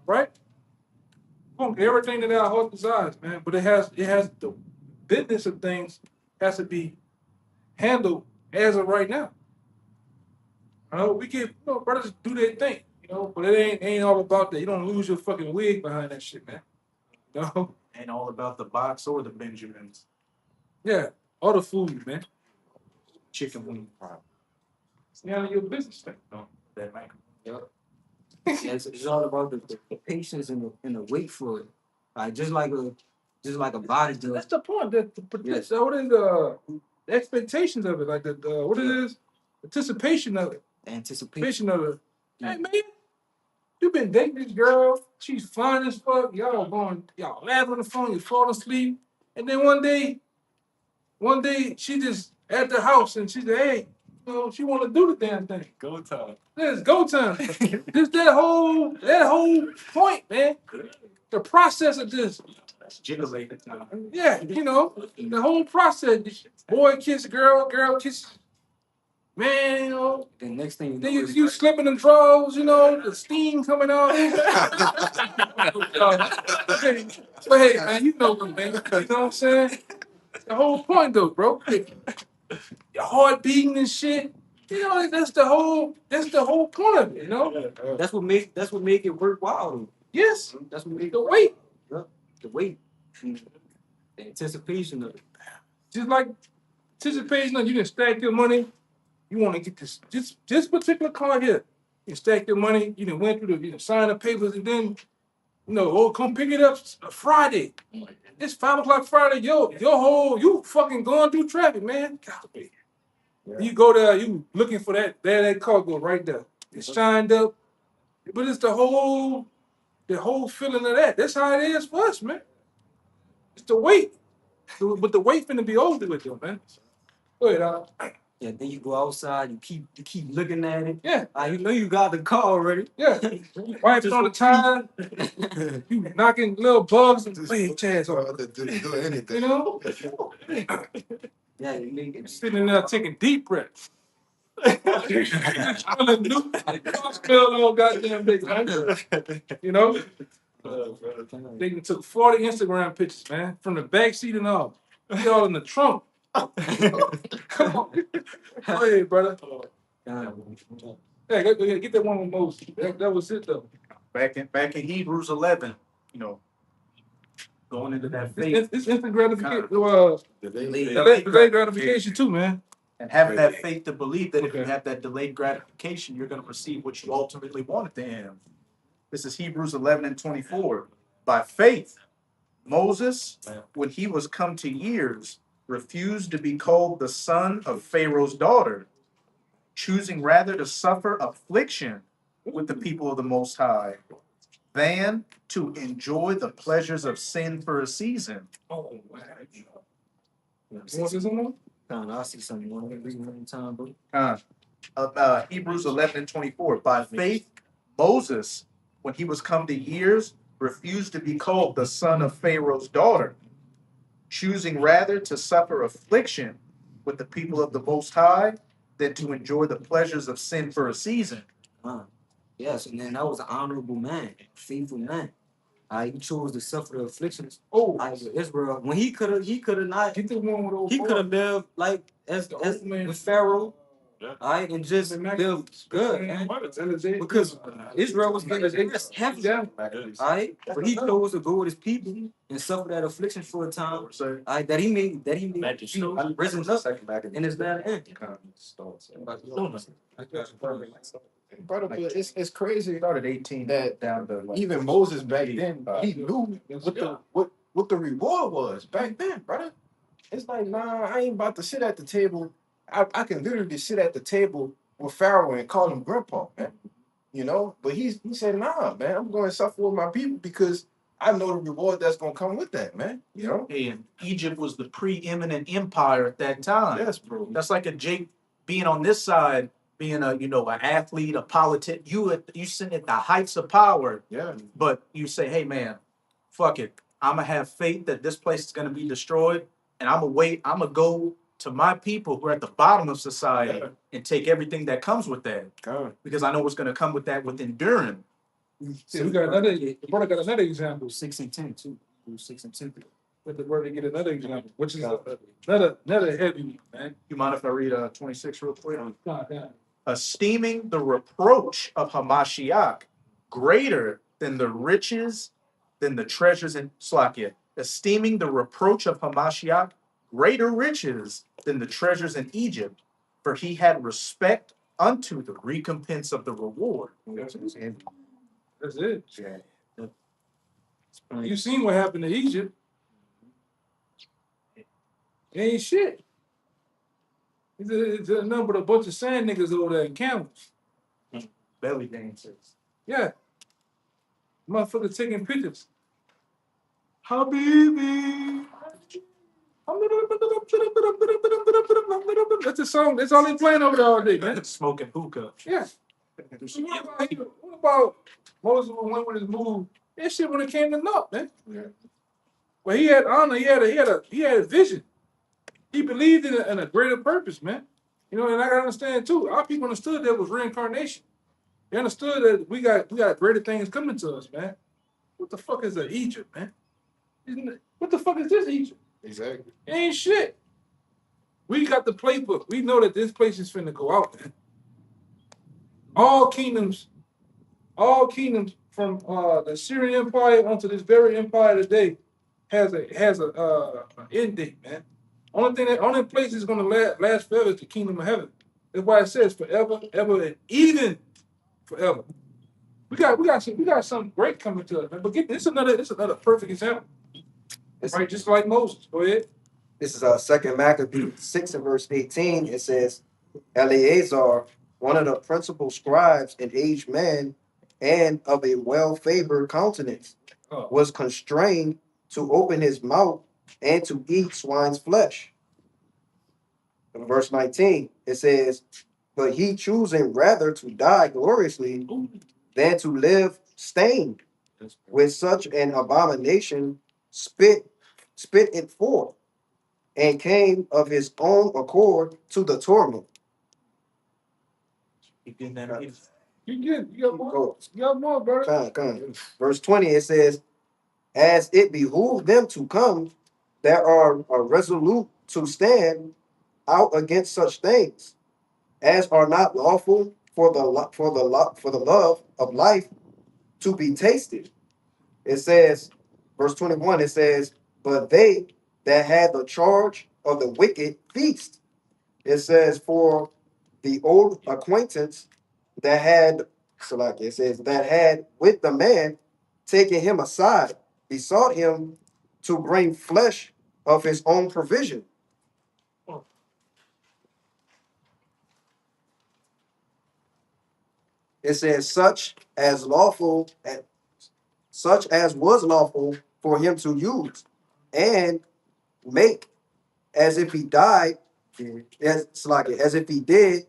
Right? We're gonna get everything that our heart desires, man. But it has the business of things has to be handled as of right now. You know, we get brothers do their thing, but it ain't all about that. You don't lose your fucking wig behind that shit, man. You know? Ain't all about the box or the Benjamins. Yeah, all the food, man. Chicken wing. It's none of your business, man. No, that man. Yep. It's all about the patience and the wait for it. Like just like a body does. That's the point. What is the expectations of it? Like what it is? Anticipation of it. Anticipation. Anticipation of it. Hey man, you been dating this girl. She's fine as fuck. Y'all laughing on the phone. You fall asleep, and then one day she just at the house and she said, "Hey, she want to do the damn thing. Go time. It's go time." Just that whole point, man. The process of this. That's jiggling. Yeah, the whole process. Boy kiss girl, girl kiss. Man, The next thing then you slipping the drawers, the steam coming out. But hey, man, you know what, man. You know what I'm saying? The whole point, though, bro. Your heart beating and shit. That's the whole point of it. That's what make it worthwhile. Yes. That's what make The wait. the wait. The anticipation of it. Just like anticipation of you didn't stack your money. You want to get this particular car here. You stack your money. You done went through you signed the papers, and then come pick it up Friday. It's 5 o'clock Friday. You fucking going through traffic, man. Yeah. You go there, you looking for that car go right there. It's shined up, but it's the whole feeling of that. That's how it is for us, man. It's the wait, but the wait finna be over with, though, man. Go ahead, Yeah, then you go outside, you keep looking at it. Yeah. You got the car already. Yeah. Wiping on the time. You knocking little bugs and Chaz off. Do anything. Yeah, you make it. Sitting there taking deep breaths. Smelling new. Smell all goddamn day, man. They took 40 Instagram pictures, man, from the back seat and all. We all in the trunk. Come on. Go ahead, brother. Hey, get that one with Moses. That was it, though. Back in Hebrews 11, going into that faith. It's instant gratification. Delayed Gratification too, man. And having that faith to believe that if you have that delayed gratification, you're going to receive what you ultimately wanted to him. This is Hebrews 11 and 24. By faith, Moses, when he was come to years, refused to be called the son of Pharaoh's daughter, choosing rather to suffer affliction with the people of the Most High than to enjoy the pleasures of sin for a season. Oh, wow. You want to say something more? I see something. You want to read one time, bro? Hebrews 11 and 24. By faith, Moses, when he was come to years, refused to be called the son of Pharaoh's daughter, choosing rather to suffer affliction with the people of the Most High than to enjoy the pleasures of sin for a season. Yes, and then that was an honorable man, faithful man. He chose to suffer the afflictions. Israel, when he could have not. Get the one with old He could have lived like as with Pharaoh, All right, and just live good, man. Because Israel was getting his heavy. All right, but he chose to go with his people and suffer that affliction for a time. All right, that he made, you know, risen up in his bad end. Brother, but it's crazy that even Moses back then, he knew what the reward was back then, brother. It's like, nah, I ain't about to sit at the table. I can literally sit at the table with Pharaoh and call him grandpa, man. You know, but he said, nah, man, I'm going to suffer with my people because I know the reward that's gonna come with that, man. You know? And Egypt was the preeminent empire at that time. Yes, bro. That's like a Jake being on this side, being a an athlete, a politician. You sitting at the heights of power, Yeah. but you say, hey man, fuck it. I'm gonna have faith that this place is gonna be destroyed, and I'm gonna go to my people who are at the bottom of society and take everything that comes with that. God. Because I know what's gonna come with that with enduring. See, we got another, the brother got another example, 6 and 10 too. 6 and 10. but the brother get another example, which is another heavy one, man. You mind if I read 26 real quick? God damn. Esteeming the reproach of Hamashiach greater than the riches, than the treasures in Slakia. Esteeming the reproach of Hamashiach greater riches than the treasures in Egypt, for he had respect unto the recompense of the reward. That's it. You seen what happened to Egypt? It ain't shit. It's a number of a bunch of sand niggas over there in camels. Belly dancers. Yeah. Motherfuckers taking pictures. Habibi. That's the song. That's all they playing over there all day, man. Smoking hookah. Yeah. What about Moses went with his move? That shit when it came to naught, man. Yeah. Well, he had honor. He had a vision. He believed in a greater purpose, man. You know, and I gotta understand too. Our people understood there was reincarnation. They understood that we got greater things coming to us, man. What the fuck is a Egypt, man? What the fuck is this Egypt? Exactly. It ain't shit. We got the playbook. We know that this place is finna go out, man. All kingdoms from the Syrian Empire onto this very empire today has a end date, man. Only place is gonna last forever is the kingdom of heaven. That's why it says forever, ever, and even forever. We got something great coming to us, man. But this is another perfect example. It's right, just like Moses. Go ahead. This is 2 Maccabees 6 and verse 18. It says, Eleazar, one of the principal scribes, an aged man, and of a well-favored countenance, was constrained to open his mouth and to eat swine's flesh. In verse 19, it says, but he choosing rather to die gloriously than to live stained with such an abomination, spit it forth, and came of his own accord to the torment. You got more. You got more, bro. Come. Verse 20, it says, as it behooved them to come that are resolute to stand out against such things as are not lawful for the love of life to be tasted. It says, verse 21, it says, but they that had the charge of the wicked feast. It says, for the old acquaintance that had, it says, that had with the man taken him aside, besought him to bring flesh of his own provision. It says, such as was lawful for him to use, and make as if he died, as if he did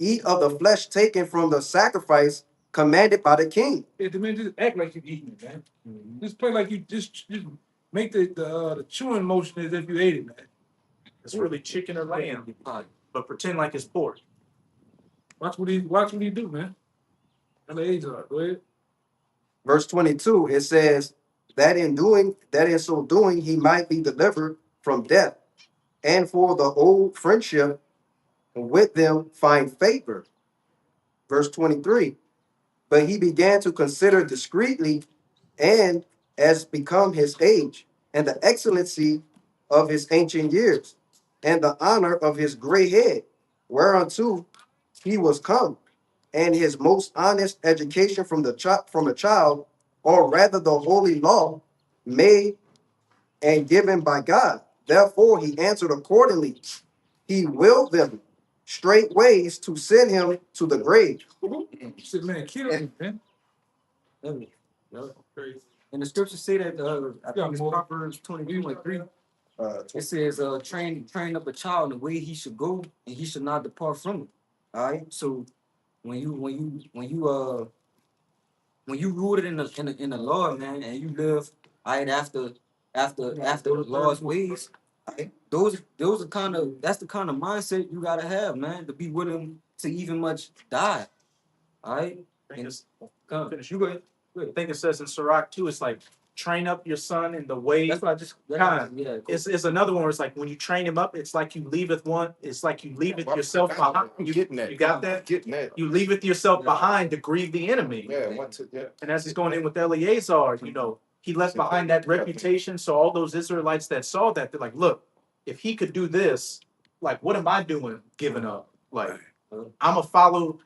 eat of the flesh taken from the sacrifice commanded by the king. The man just act like you're eating it, man. Just play like you just make the chewing motion as if you ate it, man. It's really chicken or lamb, but pretend like it's pork. Watch what he do, man. Eleazar, go ahead. Verse 22, it says that in so doing, he might be delivered from death, and for the old friendship and with them find favor. Verse 23. But he began to consider discreetly and as become his age, and the excellency of his ancient years, and the honor of his gray head, whereunto he was come, and his most honest education from a child, or rather the holy law, made and given by God. Therefore he answered accordingly. He willed them straight ways to send him to the grave. Shit, man, kill him, man. Crazy. And the scriptures say that I think it's Proverbs 22:3. It says, train up a child in the way he should go, and he should not depart from it. All right. So when you rooted in the Lord, man, and you live right after the Lord's ways, right, those are that's the kind of mindset you gotta have, man, to be willing to even much die. All right. Finish. You go ahead. I think it says in Sirach too, it's like train up your son in the way. That's what I just Yeah. It's another one where it's like when you train him up, it's like you leaveth one, it's like you leave it yourself behind. You getting that? You got that? Getting that? You leave it yourself behind to grieve the enemy. Yeah, And as he's going in with Eleazar, he left behind that reputation. So all those Israelites that saw that, they're like, look, if he could do this, like, what am I doing giving up? Like, I'm gonna follow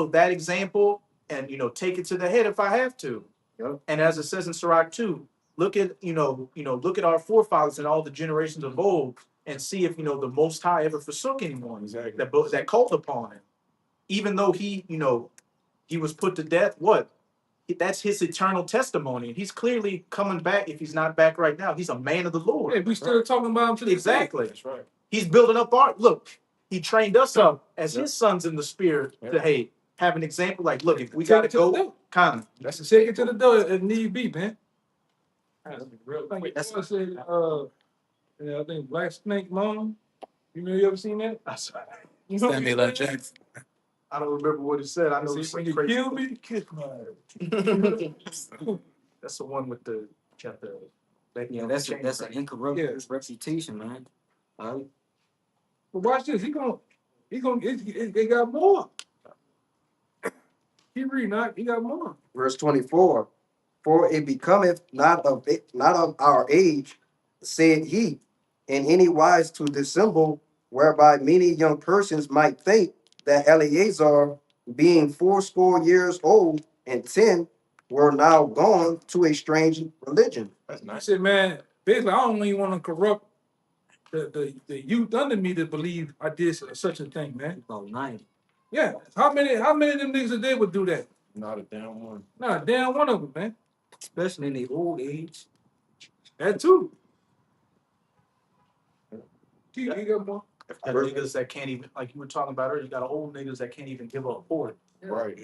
that example and take it to the head if I have to. Yep. And as it says in Sirach 2, look at look at our forefathers and all the generations of old and see if the Most High ever forsook anyone that called upon him. Even though he was put to death, that's his eternal testimony. And he's clearly coming back. If he's not back right now, he's a man of the Lord. Yeah, we still talking about him to the Exactly. That's right. He's building up he trained us up as his sons in the spirit to have an example. Like, look, if we got to go, That's a take it to the door if need be, man. That's what I said. I think Black Snake Moan. You ever seen that? Samuel L. Jackson. I don't remember what he said. I know When it's you crazy. kill me, kiss my ass. That's the one with the chapter. Yeah, that's an incorruptible reputation, man. All right. But watch this. They got more. Keep reading, he got more. Verse 24. For it becometh not of our age, said he, in any wise to dissemble, whereby many young persons might think that Eleazar, being 80 years old and 10, were now gone to a strange religion. That's I nice. said, man, basically, I don't even want to corrupt the youth under me to believe I did such a thing, man. About 90. Yeah. How many of them niggas a day would do that? Not a damn one. Not a damn one of them, man. Especially in their old age. That too. You got more. Got niggas that can't even, like you were talking about earlier, you got old niggas that can't even give up a port. Right.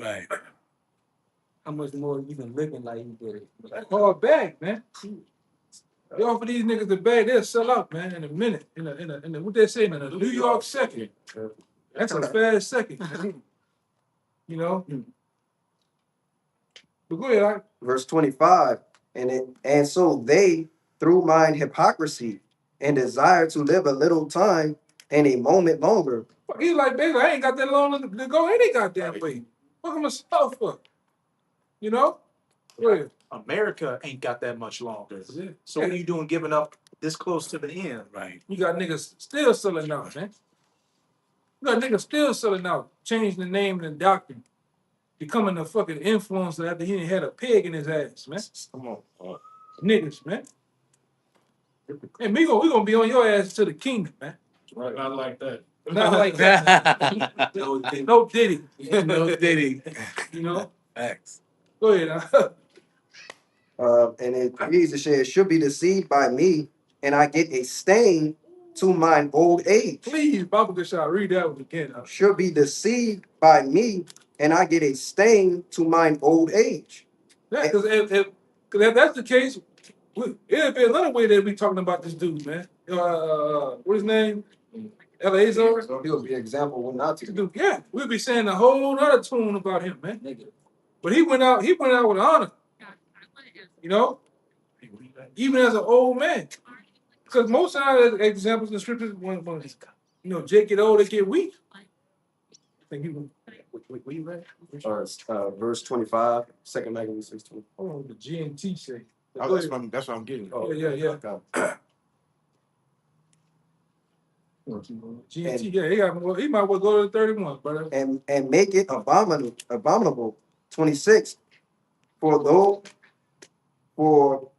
How much more you been living like you did it? That's hard bag, man. They offer these niggas the bag, they'll sell out, man, in a minute. In a what they say, in a New York second. That's a fast second. But go ahead, Verse 25. And so they, through mine hypocrisy and desire to live a little time and a moment longer. He's like, baby, I ain't got that long to go any goddamn way. Fuck myself up. Go ahead. America ain't got that much longer. So what are you doing giving up this close to the end? Right. You got niggas still selling out, man. You got niggas still selling out, changing the name and the doctrine, becoming a fucking influencer after he had a pig in his ass, man. Come on. Niggas, man. And we gonna be on your ass to the kingdom, man. Right, not like that. Not like that. No Diddy. No Diddy. Facts. Go ahead. And it reads, it says, should be deceived by me, and I get a stain to mine old age. Please, Baba Gashar, read that one again. Should be deceived by me, and I get a stain to mine old age. Yeah, because if that's the case, it'll be another way that we talking about this dude, man. What's his name? Eleazar. So he'll be an example when not to do. Yeah, we'll be saying a whole other tune about him, man. But he went out with honor. Even as an old man. Because most of the examples in the scriptures, when You know, Jake get old, they get weak. I think you where you at? Verse 25, 2 Maccabees 6:20. Oh, the GNT say. Oh, that's what I'm getting. Oh, yeah. GNT, yeah, he might well go to the 31, brother. And make it abominable. 26. For though for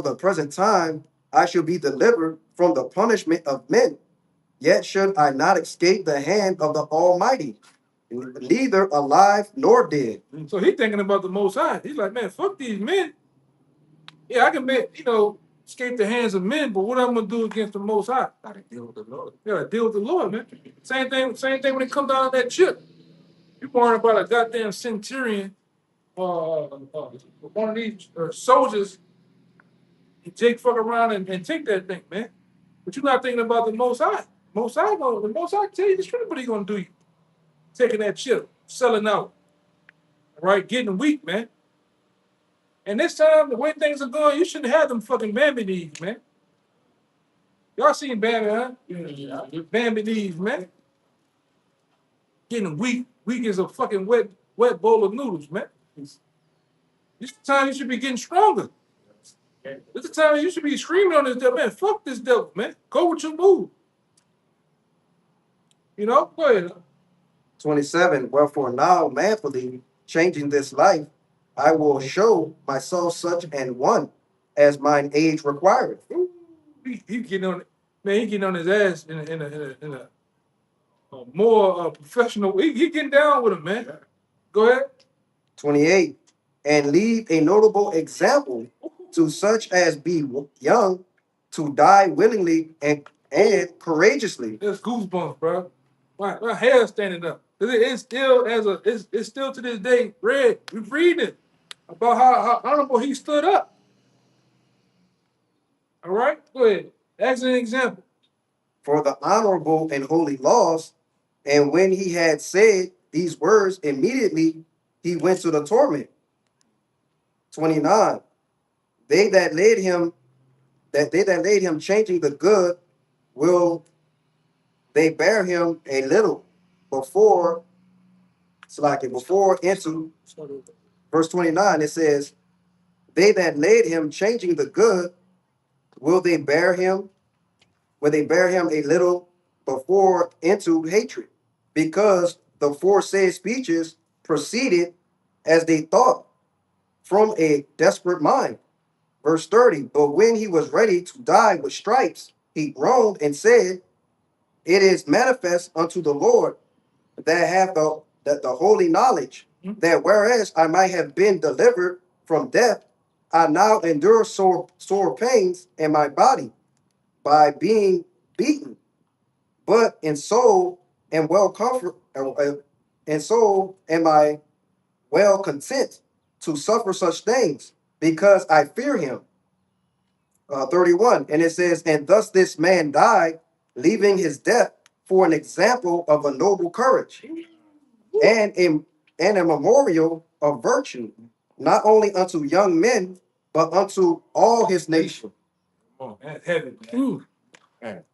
the present time I shall be delivered from the punishment of men, yet should I not escape the hand of the Almighty, neither alive nor dead. So he thinking about the Most High. He's like, man, fuck these men. Yeah, I can escape the hands of men, but what I'm gonna do against the Most High? Gotta deal with the Lord. You gotta deal with the Lord, man. Same thing when it comes down to that chip. You worrying about a goddamn centurion, one of these soldiers. Jake fuck around and take that thing, man. But you're not thinking about the Most High. The Most High tell you the truth, what he gonna do you? Taking that chip, selling out, right? Getting weak, man. And this time, the way things are going, you shouldn't have them fucking Bambi knees, man. Y'all seen Bambi, huh? Yeah. Bambi knees, man. Getting weak as a fucking wet bowl of noodles, man. This is the time you should be getting stronger. This is the time you should be screaming on this devil, man. Fuck this devil, man. Go with your move. You know, go ahead. 27. Wherefore now manfully changing this life, I will show myself such an one as mine age requireth. He getting on, man. He getting on his ass in a more professional. He getting down with him, man. Go ahead. 28. And leave a notable example to such as be young to die willingly and courageously. That's goosebumps, bro. My hair standing up. It's still to this day read. We reading it about how honorable he stood up. All right, go ahead. That's an example. For the honorable and holy laws, and when he had said these words, immediately he went to the torment. 29. They that laid him changing the good, will they bear him a little before into verse 29. It says, they that laid him changing the good, will they bear him a little before into hatred, because the foresaid speeches proceeded as they thought from a desperate mind. Verse 30. But when he was ready to die with stripes, he groaned and said, it is manifest unto the Lord that the holy knowledge, that whereas I might have been delivered from death, I now endure sore pains in my body by being beaten, but in soul am I well content to suffer such things, because I fear him. 31. And it says, and thus this man died, leaving his death for an example of a noble courage and a memorial of virtue, not only unto young men, but unto all his nation. Come on, that's heavy, man. Man.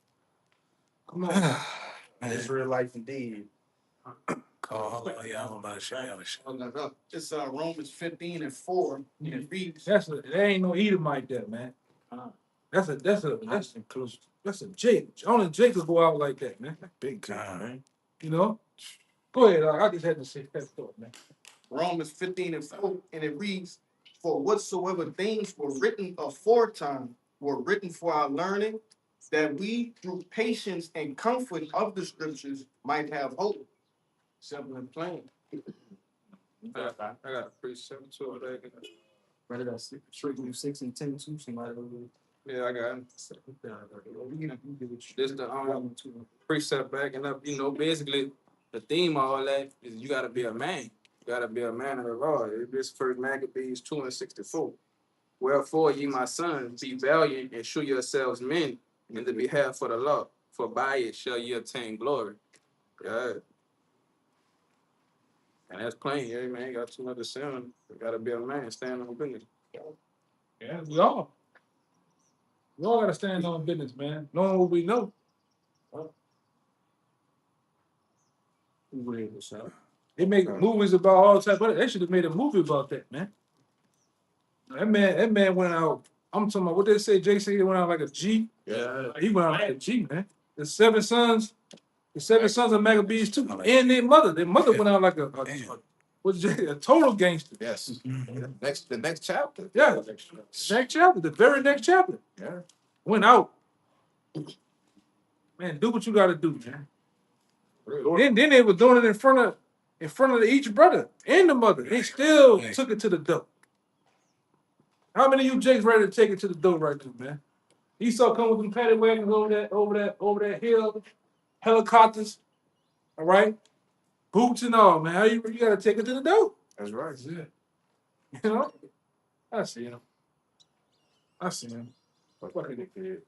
Come on. Israelites indeed. It's Romans 15:4. And it reads, There ain't no Edomite there, man. That's a Jake. Only Jake could go out like that, man. Big time, man. You know? Go ahead. I just had to say that thought, man. Romans 15:4, and it reads, for whatsoever things were written aforetime were written for our learning, that we through patience and comfort of the scriptures might have hope. Simple and plain. I got a precept to it. Brother, that's strictly 6 and 10 too. Somebody over there. Yeah, I got it. This the precept backing up. You know, basically the theme of all that is you gotta be a man. You gotta be a man of the law. This first Maccabees 2:64. Wherefore, ye my sons, be valiant and shew yourselves men in the behalf of the law, for by it shall ye attain glory. Yeah. And that's plain, yeah, man. Got too much to say on. You gotta be a man, stand on business. Yeah, we all gotta stand on business, man. Knowing what we know. They make movies about all type of. They should have made a movie about that, man. That man went out. I'm talking about what they say. Jay said he went out like a G. Yeah. He went out like a G, man. The seven sons of Maccabees too, and their mother. Their mother went out like a total gangster. Yes. The next chapter. Yeah, next chapter, the very next chapter. Yeah. Went out. Man, do what you got to do, man. Then they were doing it in front of each brother and the mother. They still took it to the door. How many of you Jakes ready to take it to the door right now, man? Esau come with them paddy wagons over that hill, helicopters, all right, boots and all, man. How you gotta take it to the door? That's right. Yeah. You know, I see him. Fucking dickhead.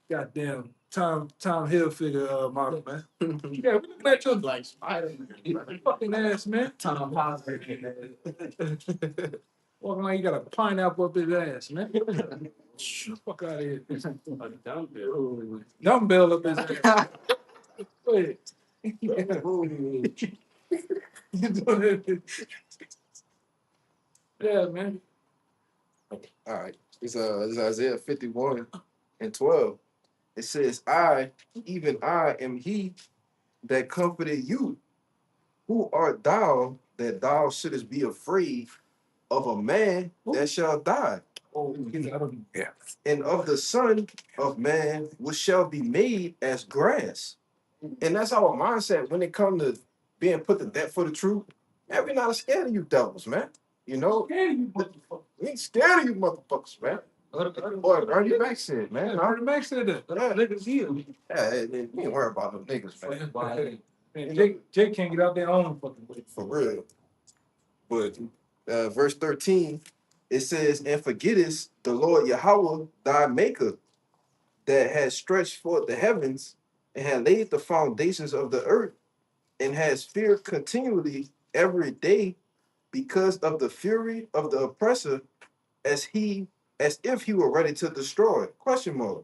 Goddamn Tom Hilfiger model, man. Yeah, we looking at your Like Spider-Man. fucking ass, man. Tom Holland. Walking like you got a pineapple up his ass, man. Fuck out of here. Dumbbell up his ass. Go ahead. Yeah, man. All right. It's Isaiah 51:12. It says, I, even I, am he that comforted you. Who art thou that thou shouldest be afraid of a man that shall die? Yeah. And of the Son of Man, which shall be made as grass. And that's our mindset when it comes to being put to death for the truth. Man, we're not scared of you devils, man. You know, we ain't scared of you motherfuckers, man. Boy, Ernie Mac said, man. Ernie Mac said that. Niggas here. Yeah, we ain't worry about them niggas, man. Man, Jake can't get out their own fucking way. For real. But verse 13, it says, and forgettest the Lord Yahweh, thy maker, that has stretched forth the heavens and had laid the foundations of the earth, and has feared continually every day because of the fury of the oppressor, as if he were ready to destroy. Question mark.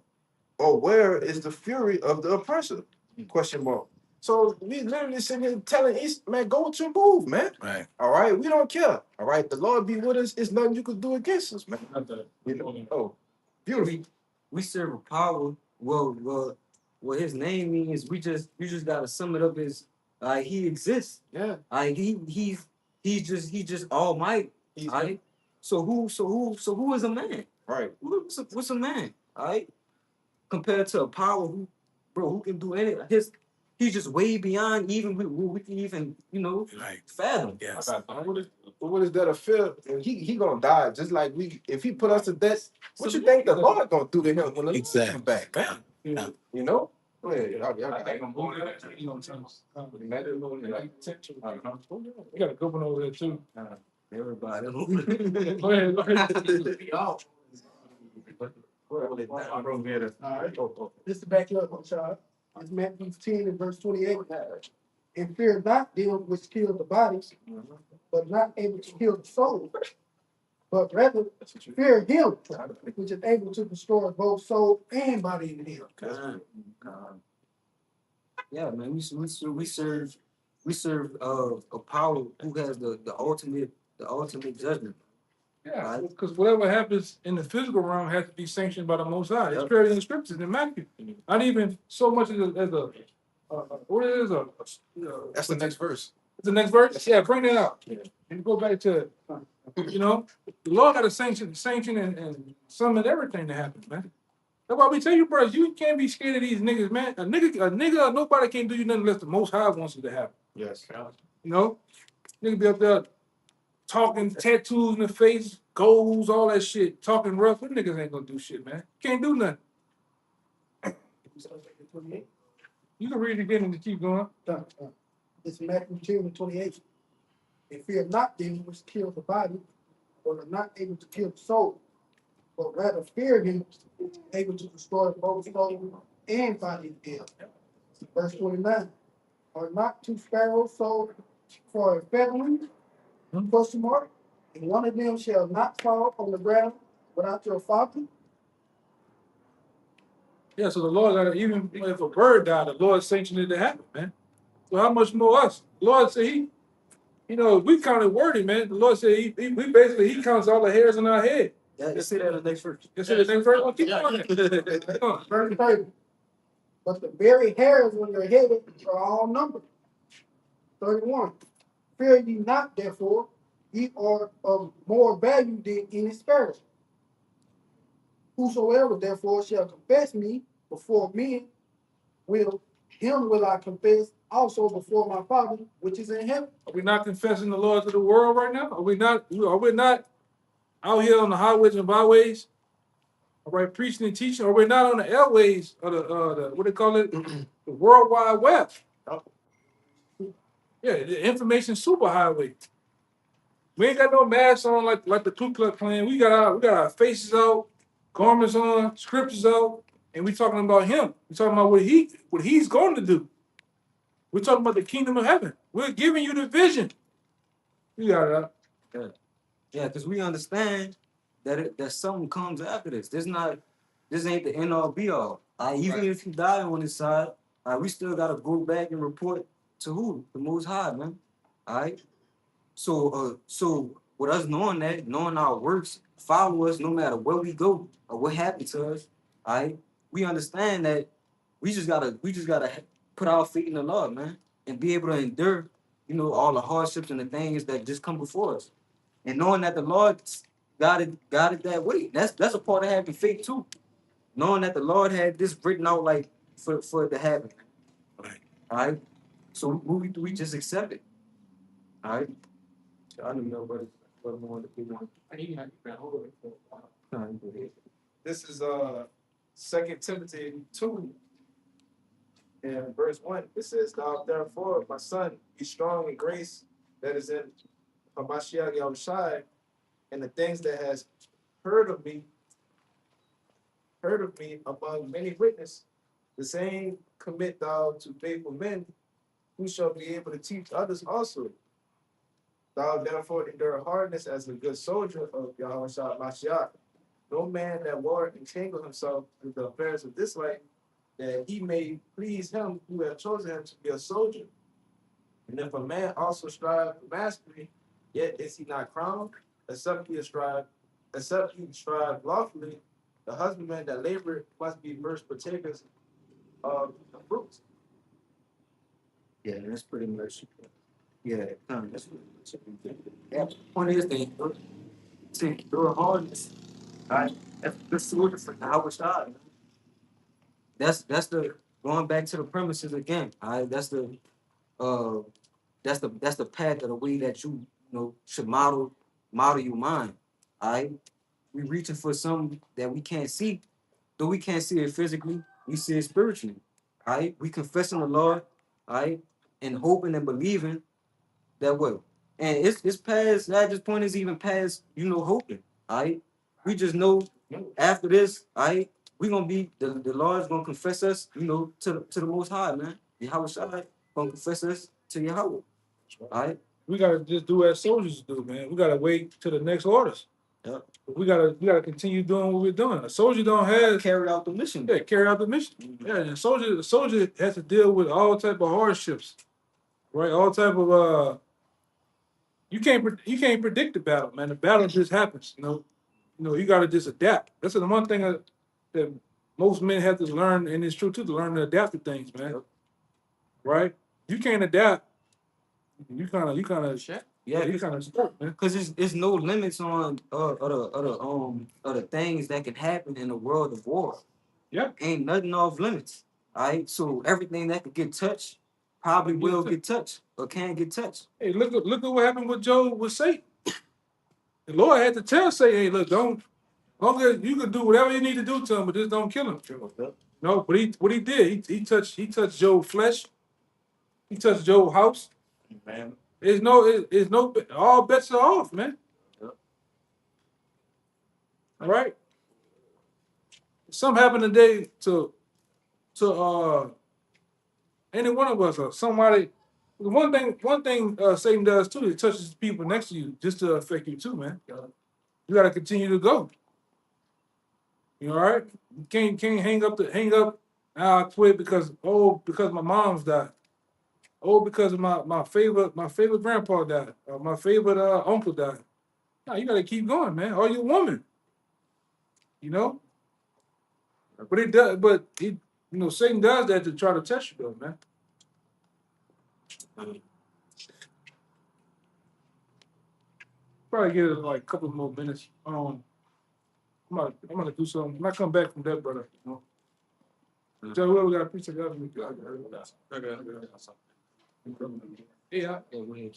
Or where is the fury of the oppressor? Question mark. So we literally sitting here telling East, man, go with your move, man. Right. All right, we don't care. All right, the Lord be with us. It's nothing you could do against us, man. You know? Oh, beautiful. We serve a power. Well, what his name means, you just gotta sum it up as he exists. Yeah. He's just almighty. Right? So who is a man? Right. What's a man? All right? Compared to a power who can do anything. He's just way beyond even what we can even, fathom. Yes. What is that a fear? He gonna die just like we. If he put us to death, what you think the Lord gonna do to him when the Lord come back? Yeah. You know. Go ahead. We got a good one over there too. Everybody. Go ahead. This is back up, y'all. It's Matthew 10 and verse 28. And fear not them which kill the bodies, but not able to kill the soul. But rather fear him which is able to destroy both soul and body in hell. Yeah, man. We serve a power who has the ultimate judgment. Yeah, because whatever happens in the physical realm has to be sanctioned by the Most High. It's clear in the scriptures in Matthew. Not even so much as a what it is That's the next verse. It's the next verse. Yeah, bring that out. And go back to the Lord got to sanction and summon everything to happen, man. That's why we tell you, bro, you can't be scared of these niggas, man. A nigga, nobody can do you nothing unless the Most High wants it to happen. Yes. Nigga be up there talking, tattoos in the face, goals, all that shit, talking rough. Them niggas ain't gonna do shit, man. Can't do nothing. You can read it again and keep going. It's Matthew 10 and 28. And fear not them which kill the body, or are not able to kill the soul, but rather fear him who is able to destroy both soul and body in hell. Verse 29. Are not two sparrows sold for a featherling? Question mark. And one of them shall not fall on the ground without your father. Yeah, so the Lord got to, even if a bird died, the Lord sanctioned it to happen, man. So how much more us? The Lord said we counted worthy, man. The Lord said we basically he counts all the hairs on our head. Yeah, let's say that in the next verse. Let's say the next verse. Keep going. Come on. Verse 30. But the very hairs on your head are all numbered. 31. Fear ye not, therefore, ye are of more value than any sparrow. Whosoever therefore shall confess me before men, him will I confess also before my Father which is in heaven. Are we not confessing the Lord to the world right now? Are we not out here on the highways and byways? All right, preaching and teaching. Are we not on the airways or the what they call it, the World Wide Web? Yeah, the information superhighway. We ain't got no masks on like the Ku Klux Klan. We got our faces out, garments on, scriptures out, and we talking about him. We talking about what he's going to do. We're talking about the kingdom of heaven. We're giving you the vision. You got it out. Yeah, because we understand that something comes after this. This ain't the end all be all. Even if you die on this side, we still gotta go back and report to who? The Most High, man. All right. So with us knowing our works follow us no matter where we go or what happened to us, all right, we understand that we just gotta put our faith in the Lord, man, and be able to endure, all the hardships and the things that just come before us. And knowing that the Lord got it that way. That's a part of having faith too. Knowing that the Lord had this written out like for it to happen. Right. All right. So we just accept it. All right. I don't know what more that we want. This is 2 Timothy 2 and verse 1. It says, "Thou therefore, my son, be strong in grace that is in Hamashiach Yahushai, and the things that has heard of me among many witnesses, the same commit thou to faithful men, who shall be able to teach others also. Thou therefore endure hardness as a good soldier of Yahushua Mashiach. No man that war entangle himself with the affairs of this life, that he may please him who hath chosen him to be a soldier. And if a man also strive for mastery, yet is he not crowned, except he strive lawfully. The husbandman that labor must be first partakers of the fruits." Yeah, that's pretty much. Yeah, that's yeah. Point is to endure hardness. All right, that's the solution for our side. That's the going back to the premises again. All right, that's the path of the way that you should model your mind. All right, we reaching for something that we can't see, though we can't see it physically. We see it spiritually. All right, we confessing the Lord. All right, and hoping and believing that will. And it's past that. This point is even past hoping. All right, we just know after this, all right, we gonna be the Lord's gonna confess us, to the Most High, man. Yahweh Shai gonna confess us to Yahweh. All right, We gotta just do as soldiers do, man. We gotta wait till the next orders. yeah. We gotta continue doing what we're doing. A soldier don't have Carry out the mission. yeah, carry out the mission. Yeah, and the soldier has to deal with all type of hardships, right? All type of you can't predict the battle, man. The battle just happens. You gotta just adapt. That's the one thing that most men have to learn, and it's true too, to learn to adapt to things, man. Right? You can't adapt. You kind of Yeah, you kind of stuck, man. because it's no limits on other things that can happen in the world of war. Yeah. Ain't nothing off limits. All right, so everything that could get touched probably will get touched or can get touched. Hey, look at what happened with Job with Satan. The Lord had to tell Satan, "Hey, look, don't. Long as you can do whatever you need to do to him, but just don't kill him." No, but what he did, he touched Job's flesh. He touched Job's house. Man, It's no, all bets are off, man. Yep. All right. Something happened today to any one of us or somebody. One thing Satan does too, it touches people next to you just to affect you too, man. You gotta continue to go. You all right? You can't hang up. I quit because my mom's died. oh, because of my favorite grandpa died, or my favorite uncle died. No, you gotta keep going, man. Or your woman, you know. But it does. But it, you know, Satan does that to try to test you, though, man. Probably get it like a couple more minutes. I'm gonna do something. When I come back from that, brother, you know. Tell whoever got a pizza, got me. I got it. Yeah. Yeah, go ahead.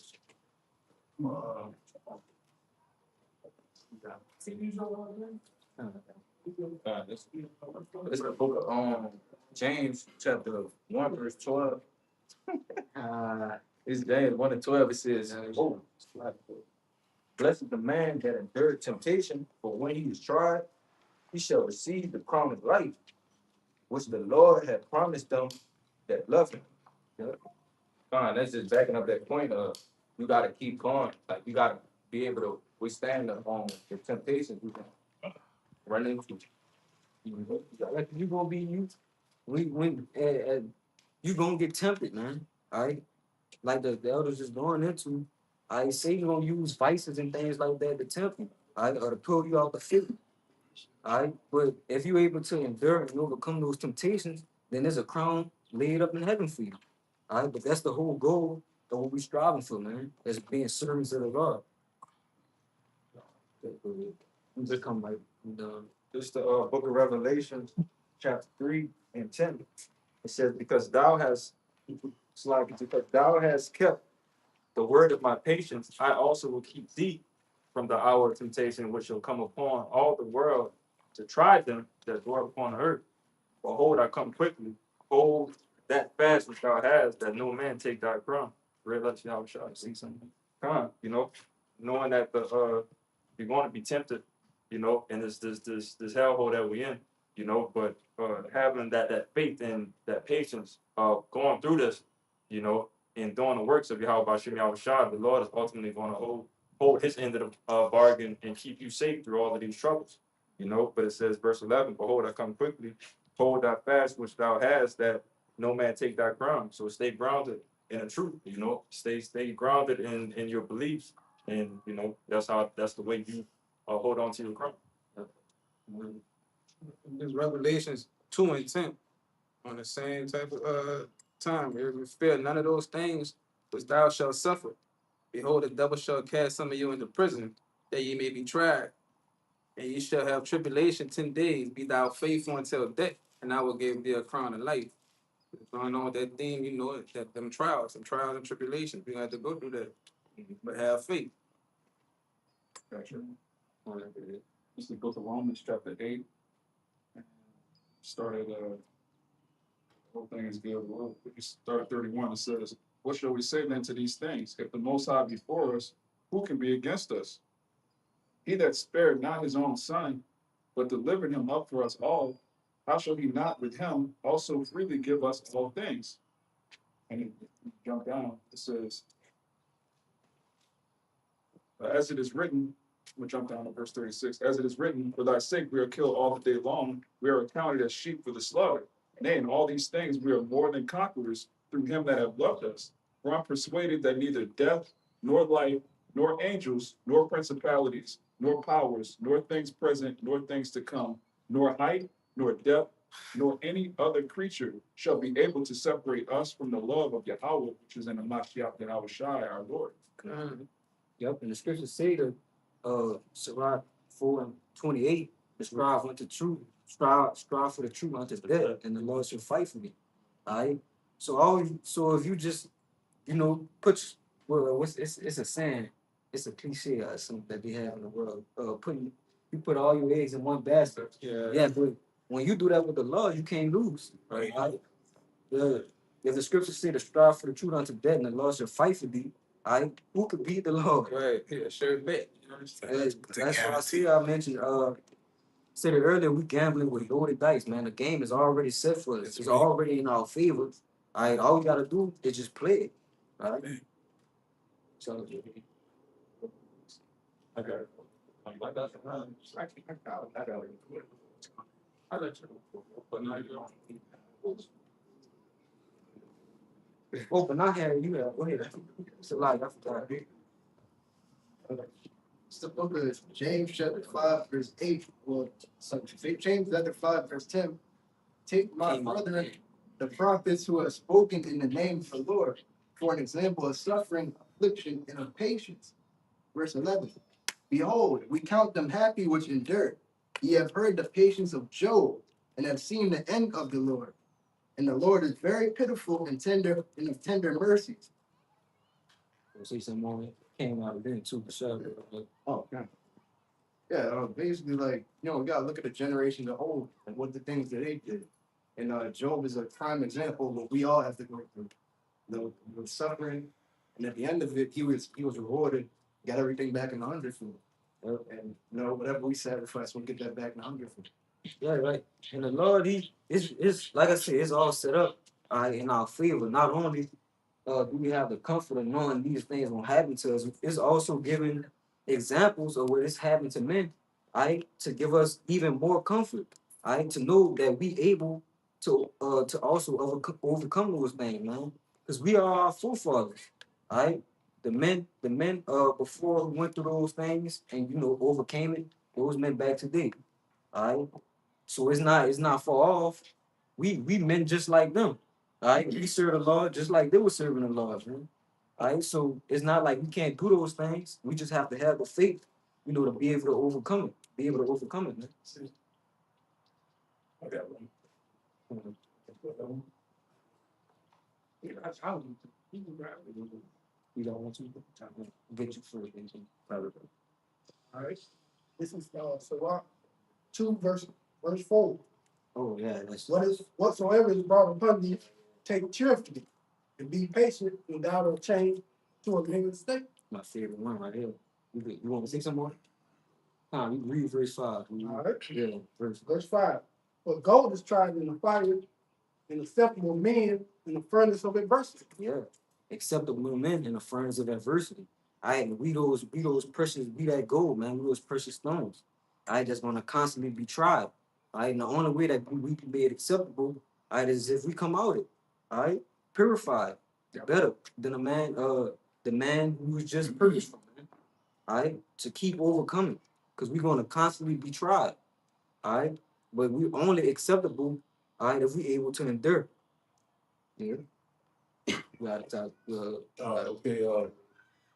It's the book of James chapter 1 verse 12. It's James 1 and 12. It says, "Oh, blessed is the man that endured temptation, for when he is tried, he shall receive the crown of life, which the Lord had promised them that love him." That's just backing up that point of you gotta keep going. Like you gotta be able to withstand the temptations you can run into. Like you gonna be you. You gonna get tempted, man. All right. Like the elders is going into. I say you gonna use vices and things like that to tempt you. All right, or to pull you out the field. All right. But if you're able to endure and overcome those temptations, then there's a crown laid up in heaven for you. All right. But that's the whole goal of what we striving for, man. Is being servants of the Lord. Become like the This the book of Revelation, chapter 3 and 10. It says, because thou hast kept the word of my patience, I also will keep thee from the hour of temptation which shall come upon all the world to try them that dwell upon the earth. Behold, I come quickly. Hold that fast which thou hast, that no man take thy crown. Red let you out, shall see something. You know, knowing that you're going to be tempted, you know, in this hellhole that we're in, you know, but having that faith and that patience of going through this, you know, and doing the works of Yahweh Bashim Yahweh Shah, the Lord is ultimately going to hold his end of the bargain and keep you safe through all of these troubles, you know. But it says, verse 11, behold, I come quickly, hold thy fast which thou hast, that no man take thy crown. So stay grounded in the truth, you know, stay grounded in your beliefs. And, you know, that's the way you hold on to your crown. There's Revelations 2 and 10 on the same type of time. If you fear none of those things which thou shalt suffer, behold, the devil shall cast some of you into prison, that ye may be tried, and ye shall have tribulation 10 days. Be thou faithful until death, and I will give thee a crown of life. Going on with that theme, you know, that them trials and tribulations, we have to go through that, but have faith. Gotcha. This is the book of Romans, chapter 8. Started, the whole thing is good. Well, we start 31. It says, what shall we say then to these things? If the Most High be for us, who can be against us? He that spared not his own son, but delivered him up for us all, how shall he not with him also freely give us all things? And you jump down, it says, as it is written, we'll jump down to verse 36. As it is written, for thy sake we are killed all the day long. We are accounted as sheep for the slaughter. Nay, in all these things we are more than conquerors through him that have loved us. For I'm persuaded that neither death, nor life, nor angels, nor principalities, nor powers, nor things present, nor things to come, nor height, nor depth, nor any other creature shall be able to separate us from the love of Yahweh, which is in the Mashiach Yahweh Shai, our Lord. Yep, and the scriptures say that Sirach 4 and 28, the strive unto truth, strive for the truth unto death, and the Lord shall fight for me. All right. So if you just, you know, it's a saying, it's a cliche or something that they have in the world. You put all your eggs in one basket. Yeah, but when you do that with the Lord, you can't lose. Right. If the scriptures say to strive for the truth unto death, and the Lord shall fight for thee, who could beat the Lord? Right, yeah, sure bet. That's why I see I mentioned said it earlier, we gambling with loaded dice, man. The game is already set for us. It's already in our favor. All we gotta do is just play it. All right. So I got it. I let you know, but now you don't. Oh, but not Harry, you have, go ahead. It's a lot, I forgot. It's the book of James chapter 5, verse 8. Well, so James chapter 5, verse 10. Take my brethren, the prophets who have spoken in the name of the Lord, for an example of suffering, affliction, and of patience. Verse 11. Behold, we count them happy which endure. Ye have heard the patience of Job, and have seen the end of the Lord. And the Lord is very pitiful and tender and of tender mercies. We'll see some more came out of there too, for sure. Oh, yeah. Yeah, basically, like, we gotta look at the generation of old and what the things that they did. And Job is a prime example of what we all have to go through. The suffering, and at the end of it, he was rewarded, got everything back in a hundredfold. And whatever we sacrifice, we'll get that back in a hundredfold. Yeah, right. And the Lord, it's like I said, it's all set up in our favor. Not only do we have the comfort of knowing these things won't happen to us, it's also giving examples of what it's happened to men, to give us even more comfort, to know that we able to also overcome those things, man. Because we are our forefathers, the men before who went through those things and overcame it, those men back today. All right. So it's not far off. We men just like them. All right. We serve the Lord just like they were serving the Lord, man. All right. So it's not like we can't do those things. We just have to have the faith, to be able to overcome it. Be able to overcome it, man. I got one. You don't want to get you first, All right. This is Sirach 2, verse 4. Oh yeah, that's Whatsoever is brought upon thee, take cheerfully, and be patient, and thou wilt change to a living state. my favorite one right here. You want to say some more? You read verse 5. All right. Yeah, Verse 5. For gold is tried in the fire, and acceptable men in the furnace of adversity. yeah. Acceptable men in the furnace of adversity. We those precious, we that gold, man. We those precious stones. That's gonna constantly be tried. And the only way that we can be acceptable, is if we come out it. Purified, better than the man who was just purged from, man. To keep overcoming, because we're gonna constantly be tried. But we only acceptable, if we able to endure. Yeah. We gotta talk. Okay,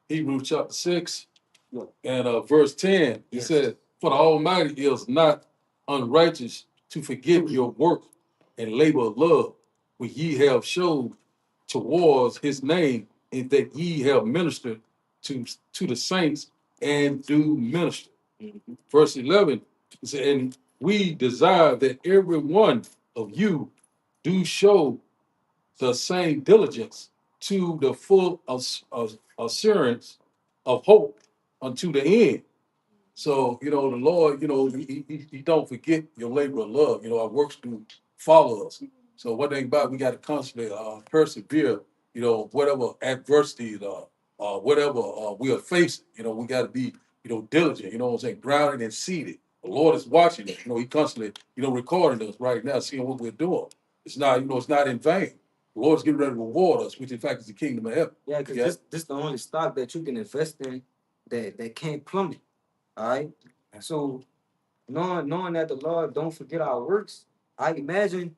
Hebrews chapter 6 Yeah. and verse 10, it Yes. says, "For the Almighty is not unrighteous to forget your work and labor of love, which ye have showed towards his name, and that ye have ministered to the saints and do minister." Mhm. Verse 11, it says, "And we desire that every one of you do show the same diligence to the full assurance of hope unto the end." So, the Lord, he don't forget your labor of love. Our works do follow us. So one thing about it, we got to constantly persevere, whatever adversities whatever we are facing, we got to be, diligent, what I'm saying, grounded and seated. The Lord is watching us. He constantly, recording us right now, seeing what we're doing. It's not, it's not in vain. The Lord's getting ready to reward us, which in fact is the kingdom of heaven. Yeah, because this the only stock that you can invest in that can't plummet. All right. So knowing that the Lord don't forget our works, I'd imagine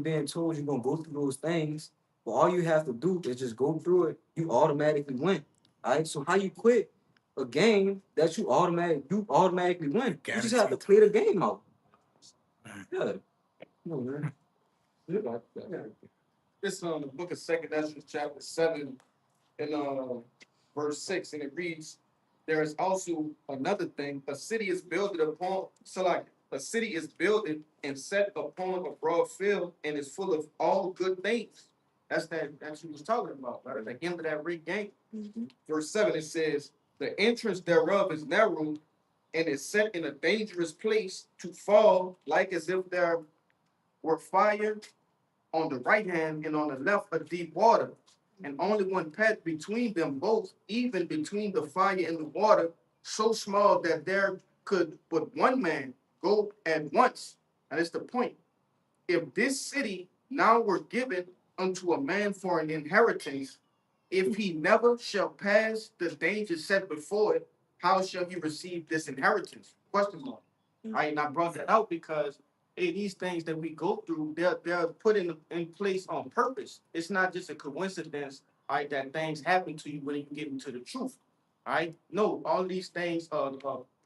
being told you're gonna go through those things, but all you have to do is just go through it. You automatically win. All right. So how you quit a game that you automatically win? You just have to play the game out. Yeah. No, man. You got that. This is the book of 2 Ezra, chapter 7, and verse 6, and it reads, "There is also another thing. A city is built upon, a city is built and set upon a broad field and is full of all good things." That's what he was talking about, right? At the end of that read game. Verse 7, it says, "The entrance thereof is narrow and is set in a dangerous place to fall, like as if there were fire on the right hand and on the left a deep water, and only one path between them both, even between the fire and the water, so small that there could but one man go at once." And it's the point. If this city now were given unto a man for an inheritance, if he never shall pass the danger set before it, how shall he receive this inheritance? Question mark. Right, and I brought that out because hey, these things that we go through, they're put in place on purpose. It's not just a coincidence, right, that things happen to you when you get into the truth. Right? No, all these things are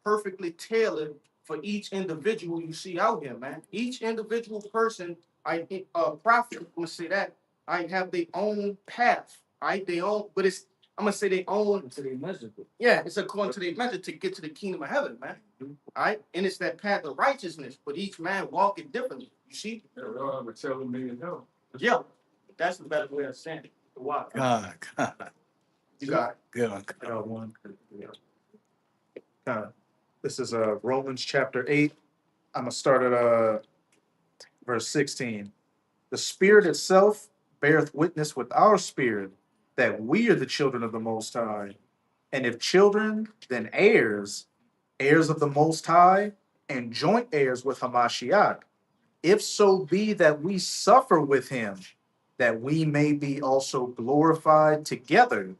perfectly tailored for each individual you see out here, man. Each individual person, prophet, I'm gonna say that, I have their own path, right? They own, but it's I'm gonna say they own To the measure. yeah, it's according to their method to get to the kingdom of heaven, man. All right, and it's that path of righteousness, but each man walking differently. You see? Yeah, we all have a telling me in hell. Yeah, that's the better way of saying it. Why? God. You got it. Good one. This is Romans chapter 8. I'm gonna start at verse 16. The Spirit itself beareth witness with our spirit that we are the children of the Most High. And if children, then heirs, heirs of the Most High, and joint heirs with Hamashiach. If so be that we suffer with him, that we may be also glorified together.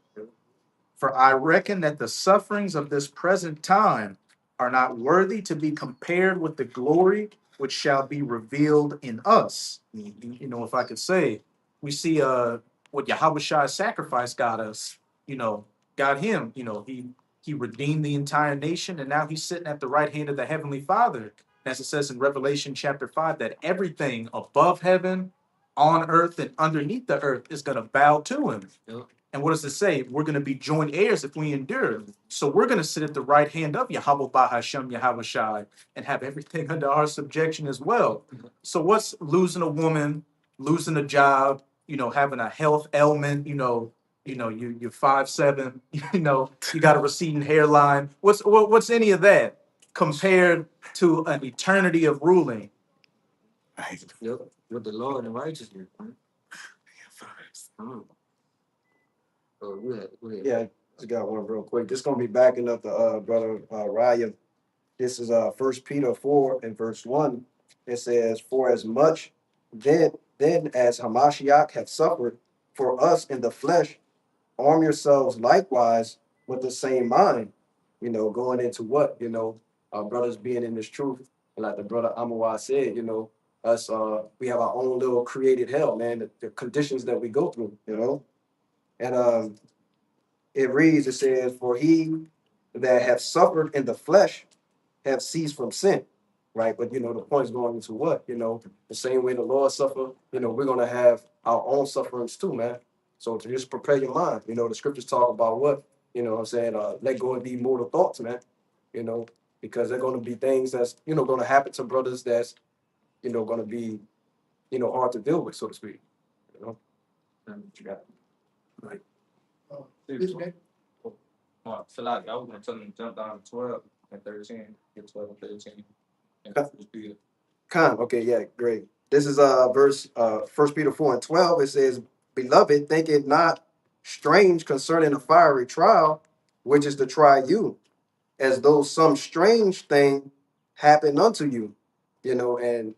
For I reckon that the sufferings of this present time are not worthy to be compared with the glory which shall be revealed in us. You know, if I could say, we see what Yahweh Shai's sacrifice got us, got him, he redeemed the entire nation, and now he's sitting at the right hand of the Heavenly Father. As it says in Revelation chapter 5, that everything above heaven, on earth, and underneath the earth is going to bow to him. Yep. And what does it say? We're going to be joint heirs if we endure. So we're going to sit at the right hand of Yahweh Bahashem Yahweh Shai and have everything under our subjection as well. So what's losing a woman, losing a job, having a health ailment, you're 5'7", you got a receding hairline. What's any of that compared to an eternity of ruling? Yep. With the Lord and righteousness. Man. Oh, go ahead. Yeah, just got one real quick. Just gonna be backing up the brother Raya. This is 1 Peter 4 and verse 1. It says, for as much then as Hamashiach have suffered for us in the flesh, arm yourselves likewise with the same mind. Going into what? Our brothers being in this truth. And like the brother Amawah said, us we have our own little created hell, man. The conditions that we go through, And it reads, it says, for he that have suffered in the flesh have ceased from sin. Right. But the point is going into what? The same way the Lord suffered, we're gonna have our own sufferings too, man. So to just prepare your mind, the scriptures talk about what, what I'm saying, let go of these mortal thoughts, man. Because they're gonna be things that's, gonna happen to brothers that's, gonna be, hard to deal with, so to speak. And what you got. Right. This guy. Feel like I was gonna tell them to jump down to 12 and 13, get 12 and 13. And just be it. Okay, yeah, great. This is verse 1 Peter 4 and 12. It says, beloved, think it not strange concerning a fiery trial, which is to try you, as though some strange thing happened unto you. And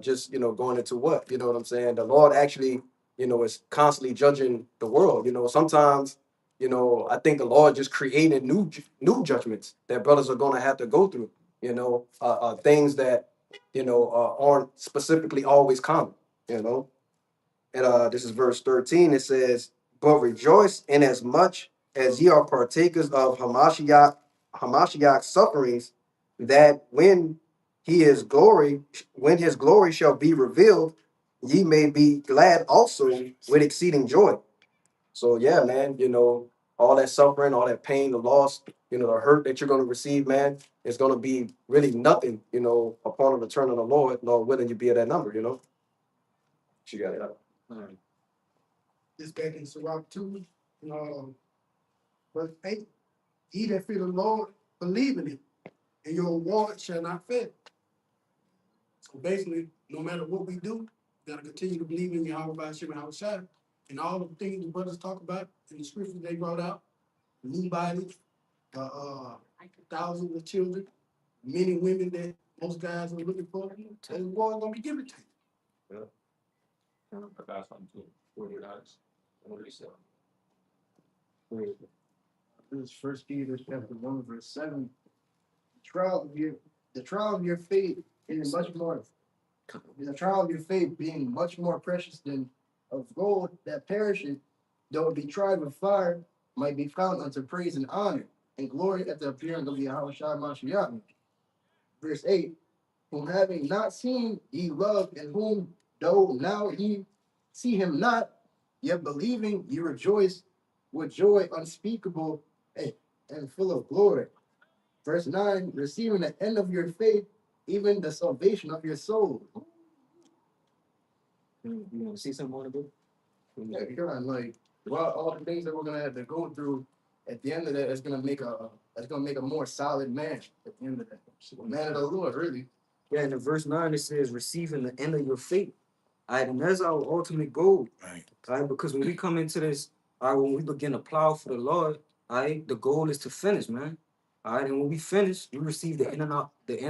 just going into what? You know what I'm saying? The Lord actually, is constantly judging the world. Sometimes, I think the Lord just created new judgments that brothers are gonna have to go through, things that aren't specifically always common, And this is verse 13. It says, but rejoice in as much as ye are partakers of Hamashiach's sufferings, that when his glory shall be revealed, ye may be glad also with exceeding joy. So yeah, man, all that suffering, all that pain, the loss, the hurt that you're going to receive, man, it's going to be really nothing, upon the return of the Lord willing you be at that number, She got it up. This back in Sirach 2, verse 8. He that fear the Lord, believe in him, and your reward shall not fail. So basically, no matter what we do, we gotta continue to believe in Yahweh Hashem and Shai. And all the things the brothers talk about in the scriptures they brought out, new bodies, thousands of children, many women that most guys are looking for, and the Lord gonna be given to you. I got something too. $48. What do you say? This is First Peter chapter 1, verse 7. The trial of your faith is much more. The trial of your faith being much more precious than of gold that perisheth, though it be tried with fire, might be found unto praise and honor and glory at the appearing of Yahweh Shai Mashiach. Verse 8, whom having not seen ye love, and whom though now ye see him not, yet believing ye rejoice with joy unspeakable and full of glory. Verse 9, receiving the end of your faith, even the salvation of your soul. You want to see something on it, bro? Yeah, you're on, like, well, all the things that we're gonna have to go through at the end of that, it's gonna make a more solid man at the end of that. Man of the Lord, really. Yeah, and in verse 9 it says, receiving the end of your faith. All right, and that's our ultimate goal. Right. All right, because when we come into this, all right, when we begin to plow for the Lord, all right, the goal is to finish, man. All right, and when we finish, we receive the end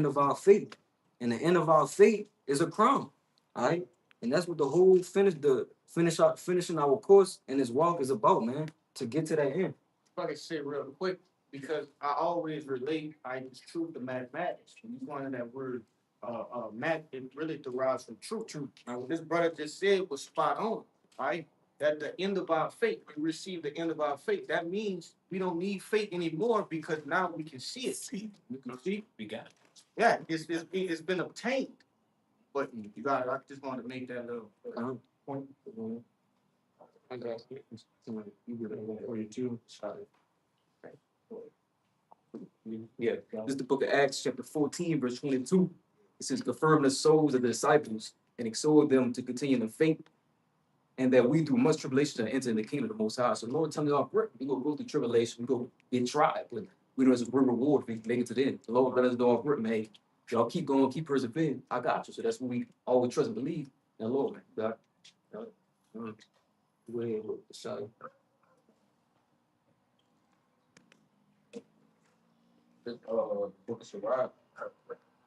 of our faith. And the end of our faith is a crown. All right. And that's what the whole finishing our course and this walk is about, man. To get to that end. If I can say real quick, because I always relate, I use truth to mathematics. When you find that word, math, it really derives from truth. Now, what this brother just said was spot on, right? At the end of our faith, we receive the end of our faith. That means we don't need faith anymore because now we can see it. We can see. We got it. Yeah, it's been obtained. But you got, I just wanted to make that little point. I got you. For you too. Yeah, this is the book of Acts, chapter 14, verse 22. It says, confirm the souls of the disciples and exhort them to continue in the faith, and that we through much tribulation shall enter in the kingdom of the Most High. So, Lord, tell me off, we're going to go through tribulation, we go get tried, but we know there's a reward if we make it to the end. The Lord let us know off, man, y'all keep going, keep persevering. I got you. So that's what we always trust and believe in the Lord, man. God. Go ahead with the shot. Book of Sirach,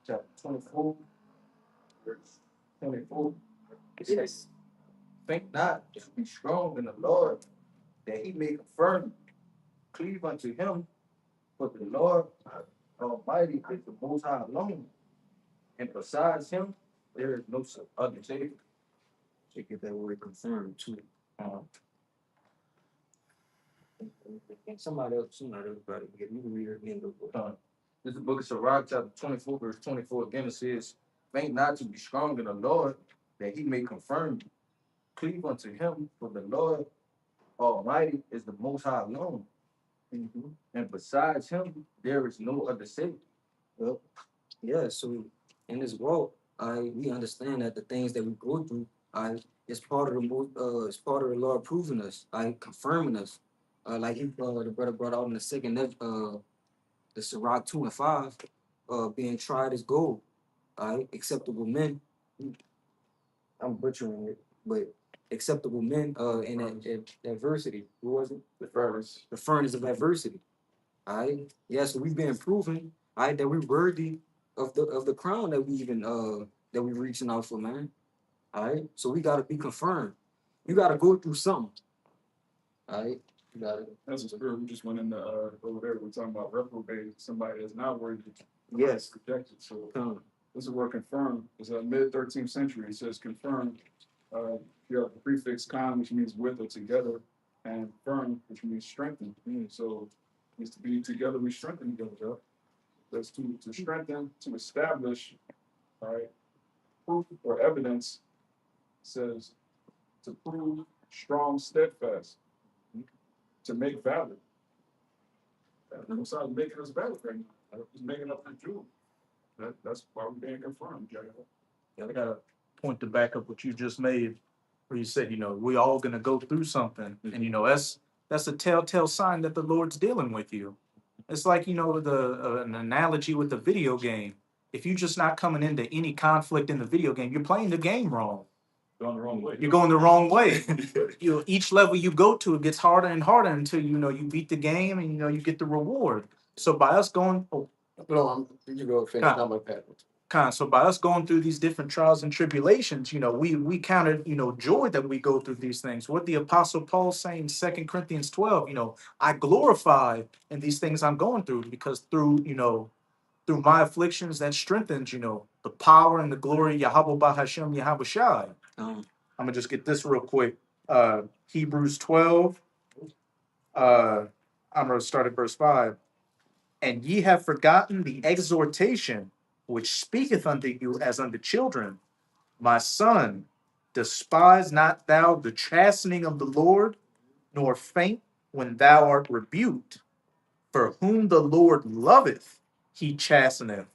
chapter 24, verse 24. It says, think not to be strong in the Lord, that he may confirm, cleave unto him, for the Lord Almighty is the Most High alone, and besides him, there is no other Savior. To get that word confirmed too. Somebody else, everybody, you can read it again. This is the book of Sirach, chapter 24, verse 24. Again, it says, think not to be strong in the Lord, that he may confirm you. Cleave unto him, for the Lord Almighty is the Most High alone. And besides him, there is no other Savior. Well, yeah, so in this walk, we understand that the things that we go through, it's part of it's part of the Lord proving us, confirming us. Like the brother brought out in the second, the Sirach 2 and 5, being tried as gold, acceptable men. I'm butchering it, but acceptable men in adversity. What was it? The furnace. The furnace of adversity. Yeah, so we've been proven, that we're worthy of the crown that we even that we're reaching out for, man. So we gotta be confirmed. You gotta go through something. You got it. That's a spirit. We just went in the over there. We're talking about reprobate, somebody that's not worthy. Yes. Rejected. So this is where confirmed is mid 13th century. It says confirmed. You have the prefix con, which means with or together, and firm, which means strengthen. So it needs to be together. We strengthen together. That's to strengthen, to establish. All right. Proof or evidence says to prove strong, steadfast. To make valid. Most High making us valid right now. He's making up the jewel. That's why we're being confirmed. Yeah, I got a point to back up what you just made, where you said, we all gonna go through something, and that's a telltale sign that the Lord's dealing with you. It's like an analogy with the video game. If you're just not coming into any conflict in the video game, you're playing the game wrong. Going the wrong way. You're going the wrong way. Each level you go to, it gets harder and harder until you beat the game and you get the reward. So by us going, No, you go finish. I'm a So by us going through these different trials and tribulations, we counted, joy that we go through these things. What the Apostle Paul saying in 2 Corinthians 12, I glorify in these things I'm going through because through my afflictions that strengthens, the power and the glory of Yahweh Bahashem Yahweh Shai. I'm gonna just get this real quick. Hebrews 12. I'm gonna start at verse 5. And ye have forgotten the exhortation which speaketh unto you as unto children. My son, despise not thou the chastening of the Lord, nor faint when thou art rebuked. For whom the Lord loveth, he chasteneth,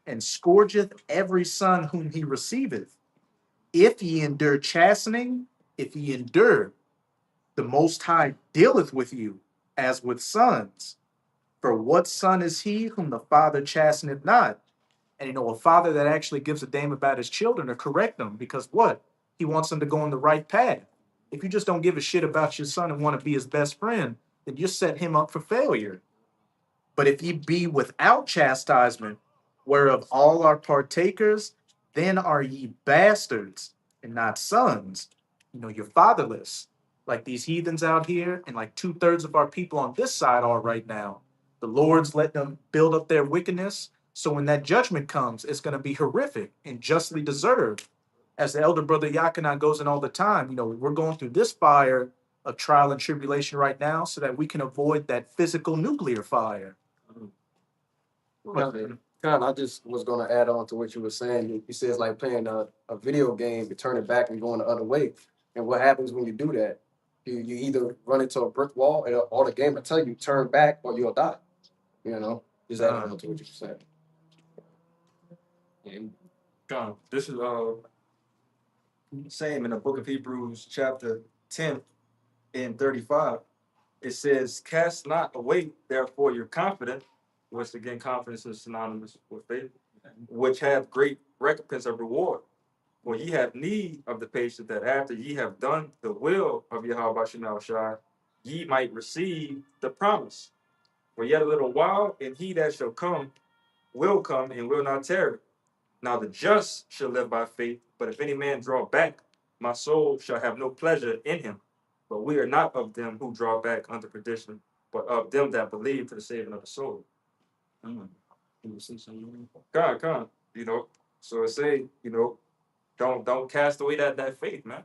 and scourgeth every son whom he receiveth. If ye endure chastening, if ye endure, the Most High dealeth with you as with sons. For what son is he whom the father chasteneth not? And a father that actually gives a damn about his children to correct them, because what? He wants them to go on the right path. If you just don't give a shit about your son and want to be his best friend, then you set him up for failure. But if ye be without chastisement, whereof all are partakers, then are ye bastards and not sons. You're fatherless, like these heathens out here, and like 2/3 of our people on this side are right now. The Lord's let them build up their wickedness. So when that judgment comes, it's going to be horrific and justly deserved. As the elder brother Yakana goes in all the time, we're going through this fire of trial and tribulation right now so that we can avoid that physical nuclear fire. I just was gonna add on to what you were saying. You said it's like playing a video game, you turn it back and going the other way. And what happens when you do that? You either run into a brick wall or the game will tell you turn back or you'll die. Just add on to what you were saying. This is same in the book of Hebrews, chapter 10 and 35. It says, cast not away, therefore, your confidence, which again, confidence is synonymous with faith, which have great recompense of reward. For ye have need of the patience that after ye have done the will of Yahweh Shemel Shai, ye might receive the promise. For yet a little while, and he that shall come will come and will not tarry. Now the just shall live by faith, but if any man draw back, my soul shall have no pleasure in him. But we are not of them who draw back unto perdition, but of them that believe to the saving of the soul. Come, So it say, don't cast away that faith, man.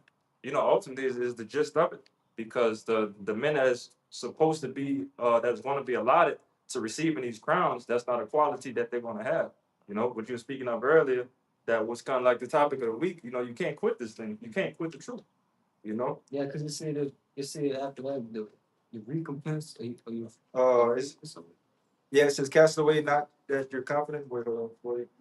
Ultimately is the gist of it, because the men that's supposed to be that's going to be allotted to receiving these crowns, that's not a quality that they're going to have. What you were speaking of earlier, that was kind of like the topic of the week. You can't quit this thing. You can't quit the truth. Yeah, because it said after that the recompense. It says cast away not that you're confident with,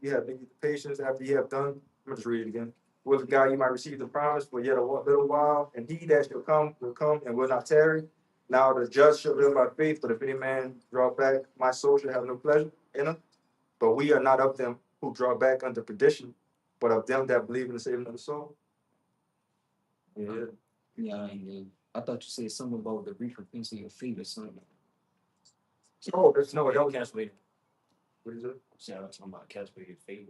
you have patience after you have done. I'm gonna just read it again. With God you might receive the promise for yet a little while, and he that shall come will come and will not tarry. Now the just shall live by faith, but if any man draw back, my soul shall have no pleasure in him. But we are not of them who draw back unto perdition, but of them that believe in the saving of the soul. Yeah, I thought you said something about the recompense of your faith or something. That was Cast away. what is it? See, I'm talking about cast away your faith.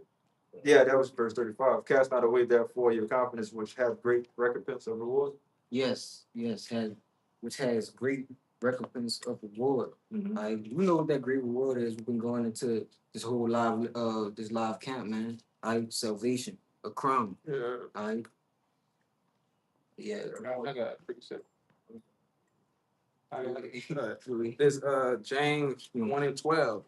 Yeah, that was verse 35. Cast not away therefore your confidence, which have great recompense of reward. Yes, which has great recompense of reward. Mm-hmm. We know what that great reward is. We've been going into this whole live camp, man. Salvation, a crown. Yeah. Yeah. I got it pretty simple. This James 1:12.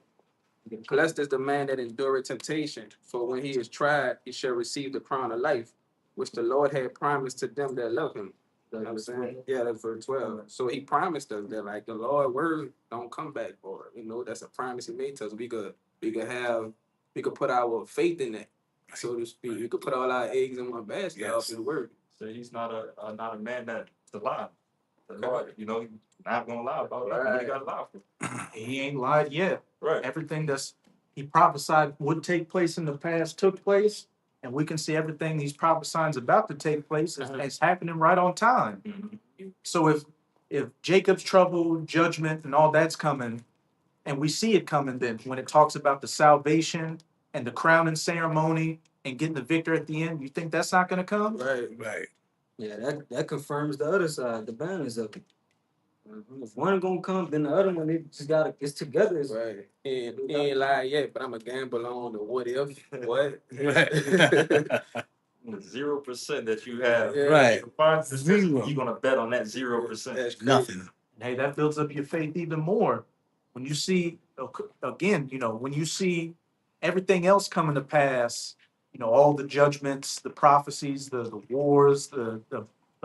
Blessed is the man that endureth temptation, for when he is tried, he shall receive the crown of life, which the Lord had promised to them that love him. You know what I'm saying? Yeah, that's verse 12. So he promised us that like the Lord word don't come back for it. That's a promise he made to us. We could put our faith in that, so to speak. We could put all our eggs in one basket off his word. So he's not a man that's to lie. The Lord, he's not gonna lie about it. What he got to lie for? He ain't lied yet. Right. Everything he prophesied would take place in the past took place, and we can see everything he's prophesying about to take place is happening right on time. Mm-hmm. So if Jacob's trouble, judgment, and all that's coming, and we see it coming, then when it talks about the salvation and the crowning ceremony and getting the victor at the end, you think that's not gonna come? Right. Right. Yeah, that confirms the other side, the balance of it. If one gonna come, then the other one, they just gotta, it's together. It's, Right. He ain't lied yet, but I'm a gamble on the what if, what. Right. 0% that you have. Yeah. Right. You're gonna bet on that 0%. That's crazy. Nothing. Hey, that builds up your faith even more. When you see, again, when you see everything else coming to pass, all the judgments, the prophecies, the wars, the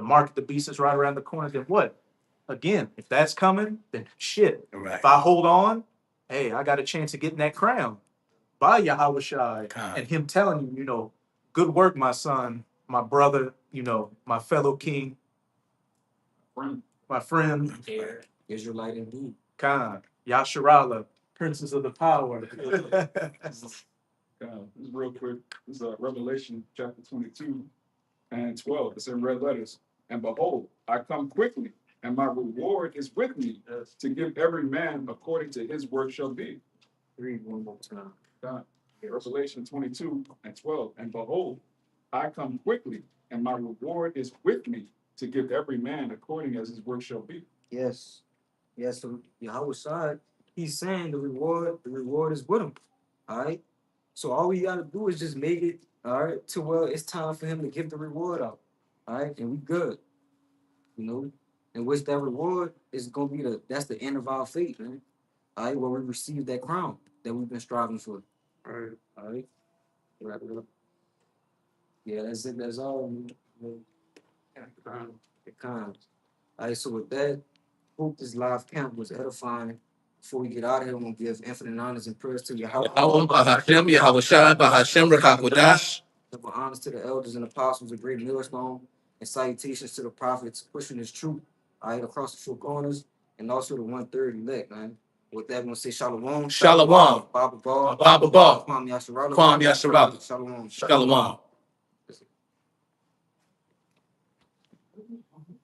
mark of the beast is right around the corner, then what? Again, if that's coming, then shit. Right. If I hold on, hey, I got a chance of getting that crown by Yahweh Shai and him telling you, good work, my son, my brother, my fellow king, my friend, Israelite indeed. Khan, Yasharala, princes of the power. This is real quick. This is Revelation chapter 22 and 12. It's in red letters. And behold, I come quickly, and my reward is with me to give every man according to his work shall be. Read one more time. Revelation 22 and 12. And behold, I come quickly, and my reward is with me to give every man according as his work shall be. Yes. Yes, so Yahweh side, he's saying the reward is with him. All right. So all we gotta do is just make it, all right, to where it's time for him to give the reward out. All right, and we good. And which that reward is gonna be that's the end of our faith, man. All right, where we receive that crown that we've been striving for. All right. Wrap it up. Yeah, that's it. That's all. The cons. All right, so with that, hope this live camp was edifying. Before we get out of here, I'm gonna give infinite honors and prayers to Yahweh. Yahweh Shai, Bahashem, Rakakwadash. Double honors to the elders and apostles of Great Millstone, and salutations to the prophets pushing this truth, all right, across the four corners, and also the 1/3 elect, man. With that, I'm gonna say shalom. Shalom. Baba Ball. Baba Ball. Kwam Yasharala. Kwam Yasharala. Shalom. Shalom.